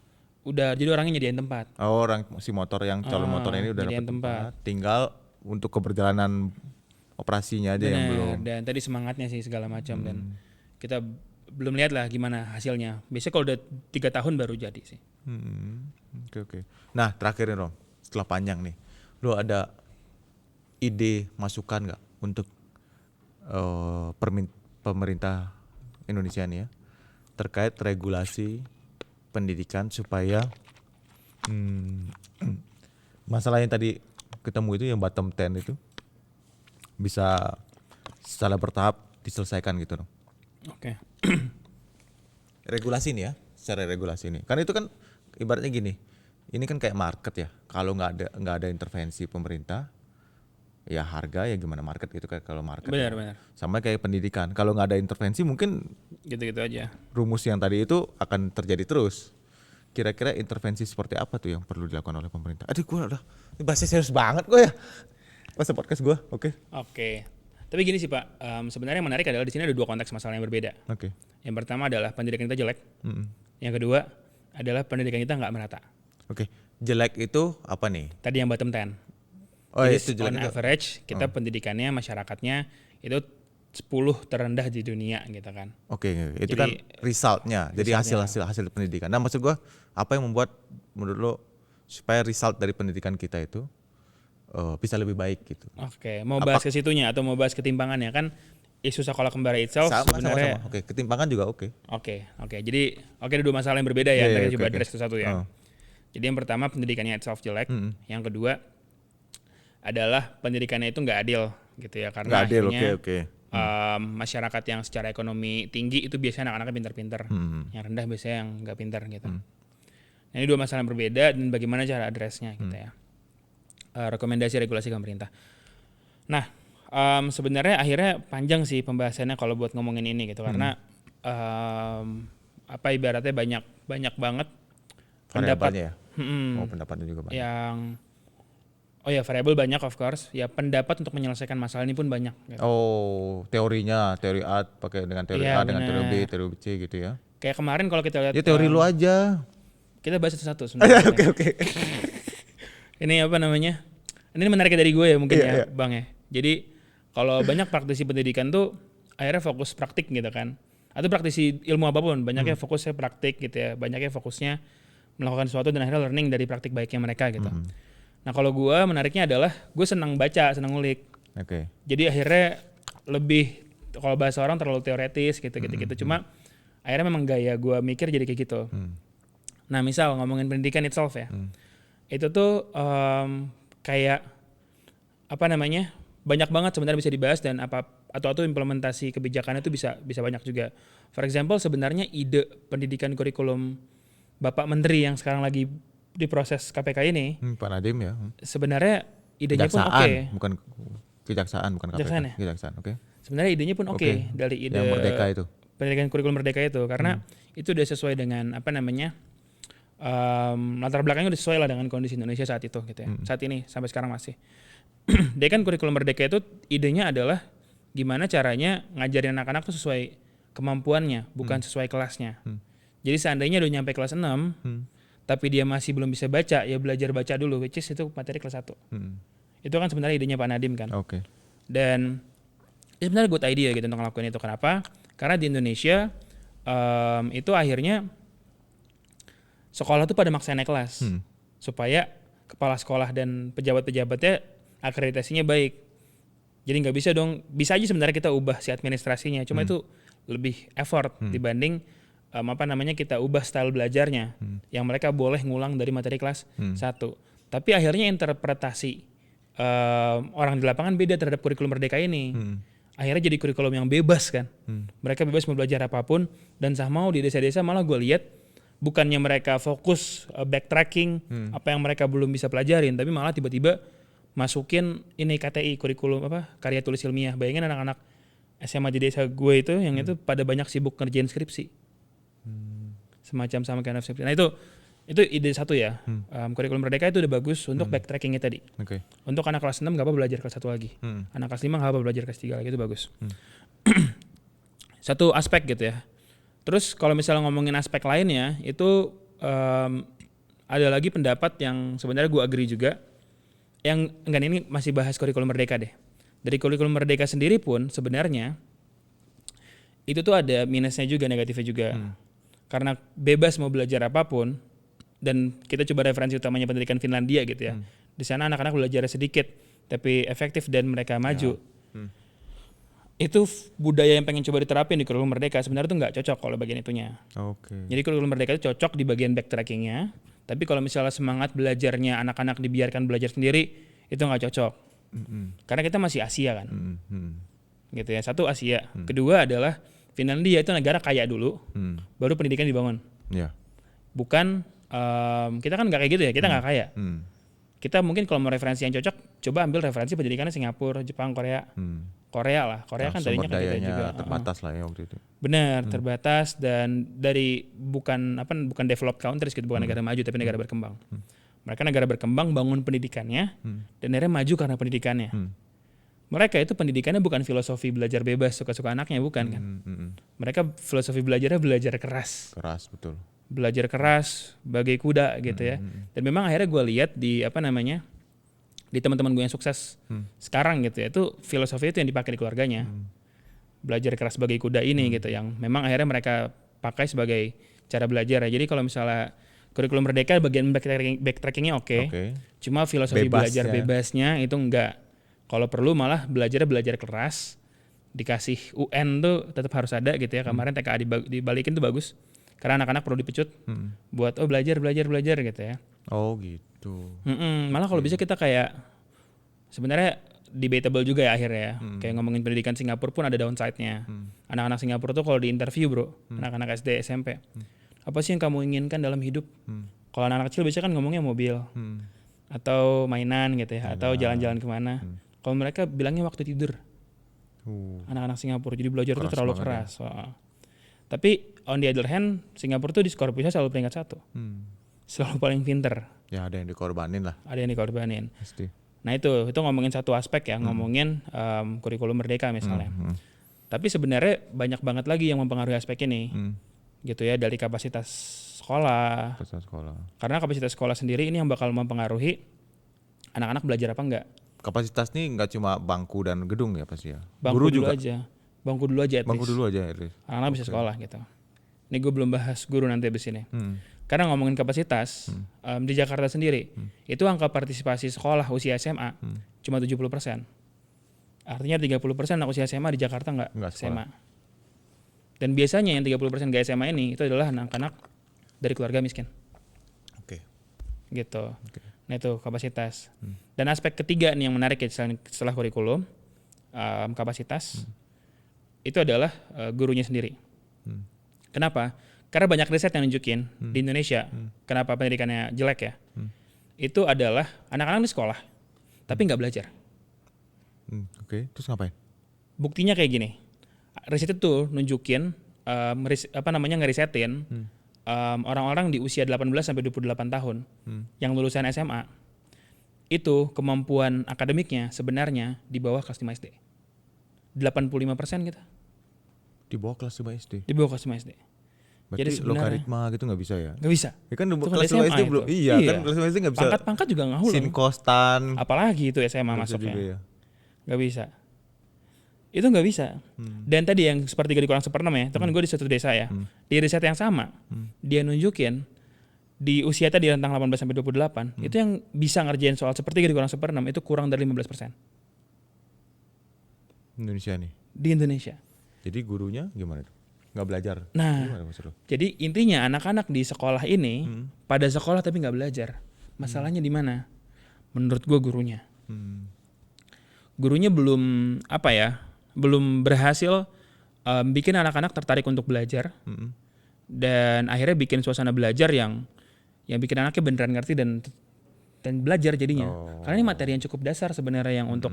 Udah jadi orangnya nyediain tempat. Oh, orang si motor yang calon motor ini udah dapat nyediain tempat. Tinggal untuk keberjalanan operasinya aja yang belum. Dan tadi semangatnya sih segala macam dan kita belum lihat lah gimana hasilnya. Biasanya kalau udah 3 tahun baru jadi sih. Oke. Nah, terakhir nih Rom, setelah panjang nih, lo ada ide masukan nggak untuk pemerintah Indonesia nih ya terkait regulasi pendidikan supaya masalah yang tadi ketemu itu yang bottom 10 itu bisa secara bertahap diselesaikan gitu Rom. Oke. Regulasi nih ya, secara regulasi ini. Karena itu kan ibaratnya gini, ini kan kayak market ya. Kalau nggak ada intervensi pemerintah, ya harga ya gimana market gitu kan kalau market. Benar. Sama kayak pendidikan. Kalau nggak ada intervensi mungkin Gitu-gitu aja. rumus yang tadi itu akan terjadi terus. Kira-kira intervensi seperti apa tuh yang perlu dilakukan oleh pemerintah? Aduh gue udah, ini bahasnya serius banget gue ya. Masa podcast gue, oke. Tapi gini sih Pak, sebenarnya yang menarik adalah di sini ada 2 konteks masalah yang berbeda. Oke. Yang pertama adalah pendidikan kita jelek. Yang kedua adalah pendidikan kita nggak merata. Oke. Jelek itu apa nih? Tadi yang bottom 10. Oh Jadi itu jelek on itu. average kita pendidikannya masyarakatnya itu 10 terendah di dunia gitu kan. Oke, itu Jadi, kan resultnya. Jadi hasil pendidikan. Nah, maksud gua apa yang membuat menurut lo supaya result dari pendidikan kita itu bisa lebih baik gitu? Oke, mau bahas ke situnya atau mau bahas ketimpangannya kan isu sekolah kembara itself sebenarnya. Sama. Oke, ketimpangan juga oke. Oke. Jadi ada 2 masalah yang berbeda ya. Iya, Kita coba oke. address satu ya. Jadi yang pertama pendidikannya itself jelek. Yang kedua adalah pendidikannya itu nggak adil gitu ya karena Nggak adil, akhirnya oke. masyarakat yang secara ekonomi tinggi itu biasanya anak-anaknya pintar-pintar, yang rendah biasanya yang nggak pintar gitu. Nah, ini dua masalah yang berbeda dan bagaimana cara address-nya gitu ya. Rekomendasi regulasi pemerintah. Nah, sebenarnya akhirnya panjang sih pembahasannya kalau buat ngomongin ini gitu, karena ibaratnya banyak banget pendapat Variabelnya ya. Pendapatnya juga banyak. Variabel banyak of course. Ya pendapat untuk menyelesaikan masalah ini pun banyak. Gitu. Teorinya, teori A pakai dengan teori A dengan teori B, teori C gitu ya. Kayak kemarin kalau kita lihat. Ya teori lu aja. Kita bahas satu-satu sebenarnya. Oke. Ini apa namanya? Ini menariknya dari gue ya mungkin Bang ya. Jadi kalau banyak praktisi pendidikan tuh akhirnya fokus praktik gitu kan. Atau praktisi ilmu apapun, banyaknya fokusnya praktik gitu ya. Banyaknya fokusnya melakukan sesuatu dan akhirnya learning dari praktik baiknya mereka gitu. Nah kalau gue menariknya adalah gue senang baca, senang ngulik. Oke. Jadi akhirnya lebih, kalau bahasa orang terlalu teoretis gitu. Cuma akhirnya memang gaya gue mikir jadi kayak gitu. Nah misal ngomongin pendidikan itself ya. Itu tuh kayak banyak banget sebenarnya bisa dibahas dan atau implementasi kebijakannya itu bisa banyak juga. For example sebenarnya ide pendidikan kurikulum Bapak Menteri yang sekarang lagi diproses KPK ini, Pak Nadiem ya. Sebenarnya idenya pun oke. Bukan kejaksaan, bukan KPK. Kejaksaan ya? Kejaksaan, oke. Sebenarnya idenya pun oke dari ide yang merdeka itu. Pendidikan kurikulum merdeka itu karena itu udah sesuai dengan latar belakangnya udah sesuai lah dengan kondisi Indonesia saat itu gitu ya. Saat ini sampai sekarang masih. Dia kan kurikulum merdeka itu idenya adalah gimana caranya ngajarin anak-anak tuh sesuai kemampuannya, bukan sesuai kelasnya. Jadi seandainya udah nyampe kelas 6, tapi dia masih belum bisa baca, ya belajar baca dulu, which is itu materi kelas 1. Itu kan sebenarnya idenya Pak Nadiem kan. Oke. Dan itu sebenarnya good idea gitu untuk ngelakuin itu. Kenapa? Karena di Indonesia itu akhirnya sekolah tuh pada maksain naik kelas. Supaya kepala sekolah dan pejabat-pejabatnya akreditasinya baik. Jadi nggak bisa dong, bisa aja sebenarnya kita ubah si administrasinya, cuma itu lebih effort dibanding kita ubah style belajarnya yang mereka boleh ngulang dari materi kelas 1. Tapi akhirnya interpretasi orang di lapangan beda terhadap kurikulum merdeka ini. Akhirnya jadi kurikulum yang bebas kan. Mereka bebas mau belajar apapun dan mau di desa-desa malah gue lihat bukannya mereka fokus backtracking apa yang mereka belum bisa pelajarin, tapi malah tiba-tiba masukin ini KTI, kurikulum karya tulis ilmiah. Bayangin anak-anak SMA di desa gue itu yang itu pada banyak sibuk ngerjain skripsi. Semacam sama kayak skripsi. Nah itu ide satu ya. Kurikulum merdeka itu udah bagus untuk backtrackingnya tadi. Untuk anak kelas 6 gak apa belajar kelas 1 lagi. Anak kelas 5 gak apa belajar kelas 3 lagi, itu bagus. Satu aspek gitu ya. Terus kalau misalnya ngomongin aspek lainnya itu ada lagi pendapat yang sebenarnya gue agree juga. Yang ini masih bahas kurikulum merdeka deh. Dari kurikulum merdeka sendiri pun sebenarnya itu tuh ada minusnya juga, negatifnya juga. Karena bebas mau belajar apapun, dan kita coba referensi utamanya pendidikan Finlandia gitu ya. Di sana anak-anak belajar sedikit tapi efektif dan mereka maju. Itu budaya yang pengen coba diterapin di kurikulum merdeka sebenarnya tuh nggak cocok kalau bagian itunya. Jadi kurikulum merdeka itu cocok di bagian backtrackingnya, tapi kalau misalnya semangat belajarnya anak-anak dibiarkan belajar sendiri itu nggak cocok. Karena kita masih Asia kan. Gitu ya. Satu Asia. Kedua adalah Finlandia itu negara kaya dulu, baru pendidikan dibangun. Bukan kita kan nggak kayak gitu ya, kita nggak kaya. Kita mungkin kalau mau referensi yang cocok, coba ambil referensi pendidikannya Singapura, Jepang, Korea. Korea kan tadinya kan kita juga terbatas lah ya waktu itu. Benar, terbatas dan dari bukan developed countries gitu, bukan negara maju tapi negara berkembang. Mereka negara berkembang bangun pendidikannya dan akhirnya maju karena pendidikannya. Mereka itu pendidikannya bukan filosofi belajar bebas suka-suka anaknya, bukan kan. Mereka filosofi belajarnya belajar keras. Keras, betul. Belajar keras bagai kuda gitu ya. Dan memang akhirnya gue lihat di di teman-teman gue yang sukses sekarang gitu ya, itu filosofi itu yang dipakai di keluarganya. Belajar keras bagai kuda ini gitu, yang memang akhirnya mereka pakai sebagai cara belajar ya. Jadi kalau misalnya kurikulum merdeka bagian backtrackingnya oke. Cuma filosofi belajar bebasnya itu enggak. Kalau perlu malah belajar keras, dikasih UN tuh tetap harus ada gitu ya. Kemarin TKA dibalikin tuh bagus, karena anak-anak perlu dipecut buat belajar gitu ya. Oh gitu. Malah kalau bisa kita kayak sebenarnya debatable juga ya akhirnya ya. Kayak ngomongin pendidikan Singapura pun ada downside-nya. Anak-anak Singapura tuh kalau di interview bro, anak-anak SD, SMP, apa sih yang kamu inginkan dalam hidup? Kalau anak-anak kecil biasanya kan ngomongnya mobil, atau mainan gitu ya, atau jalan-jalan kemana. Kalau mereka bilangnya waktu tidur. Anak-anak Singapura, jadi belajar tuh terlalu keras. Tapi on the other hand, Singapura tuh di skor PISA selalu peringkat 1. Selalu paling pinter. Ya ada yang dikorbanin lah. Ada yang dikorbanin. Pasti. Nah itu ngomongin satu aspek ya, ngomongin kurikulum merdeka misalnya. Tapi sebenarnya banyak banget lagi yang mempengaruhi aspek ini, gitu ya, dari kapasitas sekolah. Karena kapasitas sekolah sendiri ini yang bakal mempengaruhi anak-anak belajar apa enggak. Kapasitas nih nggak cuma bangku dan gedung ya pasti ya. Bangku Guru dulu juga. aja, bangku dulu aja. Bangku dulu aja. Anak-anak bisa sekolah gitu. Ini gue belum bahas guru nanti abis ini. Karena ngomongin kapasitas, di Jakarta sendiri, itu angka partisipasi sekolah usia SMA cuma 70%. Artinya 30% anak usia SMA di Jakarta nggak SMA. Dan biasanya yang 30% nggak SMA ini, itu adalah anak-anak dari keluarga miskin. Oke. Gitu. Nah itu kapasitas. Dan aspek ketiga nih yang menarik ya setelah kurikulum, kapasitas, itu adalah gurunya sendiri. Kenapa? Karena banyak riset yang nunjukin di Indonesia, kenapa pendidikannya jelek ya, itu adalah anak-anak di sekolah, tapi nggak belajar. Oke, terus ngapain? Buktinya kayak gini, riset itu nunjukin, ngerisetin orang-orang di usia 18 sampai 28 tahun yang lulusan SMA, itu kemampuan akademiknya sebenarnya di bawah kelas 5 SD. 85% gitu. Di bawah kelas 5 SD? Di bawah kelas 5 SD. Berarti jadi logaritma gitu nggak bisa ya? Nggak bisa. Ya kan Itu kelas 5 SD belum. Iya kan kelas 5 SD nggak bisa. Pangkat-pangkat juga nggak Sin kostan. Apalagi itu SMA masuknya. Juga ya. Nggak bisa. Itu nggak bisa. Dan tadi yang sepertiga dikurang 1/6 ya, itu kan gue di suatu desa ya. Di riset yang sama, dia nunjukin di usia tadi rentang 18 sampai 28, itu yang bisa ngerjain soal sepertiga dikurang 1/6 itu kurang dari 15%. Indonesia nih. Di Indonesia. Jadi gurunya gimana tuh? Nggak belajar. Nah, jadi intinya anak-anak di sekolah ini pada sekolah tapi nggak belajar. Masalahnya di mana? Menurut gue gurunya. Gurunya belum belum berhasil bikin anak-anak tertarik untuk belajar. Dan akhirnya bikin suasana belajar yang bikin anaknya beneran ngerti dan belajar jadinya. Karena ini materi yang cukup dasar sebenarnya yang untuk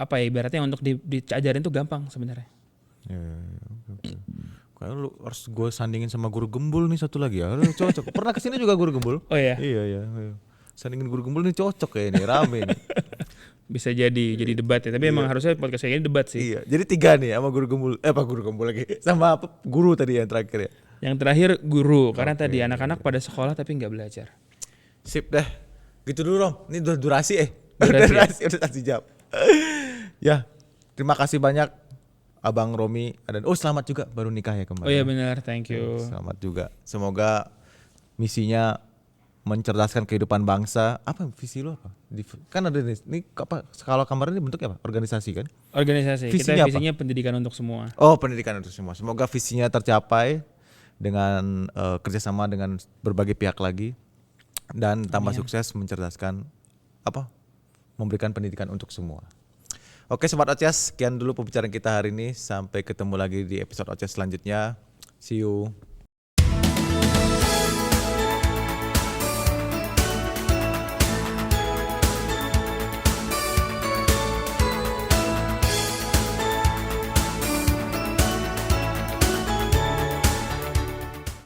ibaratnya untuk diajarin tuh gampang sebenarnya. Oke. Kayaknya lu harus gue sandingin sama guru gembul nih satu lagi ya. Cocok. Pernah kesini juga guru gembul? Oh iya? Iya. Sandingin guru gembul nih cocok kayak ini, rame nih. Bisa jadi debat ya. Tapi emang harusnya podcast kayak gini debat sih. Iya. Jadi 3 nih sama guru gembul. Guru gembul lagi. Sama guru tadi yang terakhir ya. Yang terakhir guru. Karena tadi anak-anak pada sekolah tapi nggak belajar. Sip deh. Gitu dulu Rom. Ini udah durasi Durasi. Udah 1 jam. Ya. Terima kasih banyak Abang Romi dan selamat juga baru nikah ya kemarin. Oh iya benar, thank you. Selamat juga. Semoga misinya mencerdaskan kehidupan bangsa. Apa visi lo apa? Kan ada ini apa? Kalau kemarin ini bentuknya apa? Organisasi kan? Organisasi. Visinya pendidikan untuk semua. Oh, pendidikan untuk semua. Semoga visinya tercapai dengan kerjasama dengan berbagai pihak lagi dan tambah sukses mencerdaskan memberikan pendidikan untuk semua. Oke Sobat Oces, sekian dulu pembicaraan kita hari ini. Sampai ketemu lagi di episode Oces selanjutnya. See you.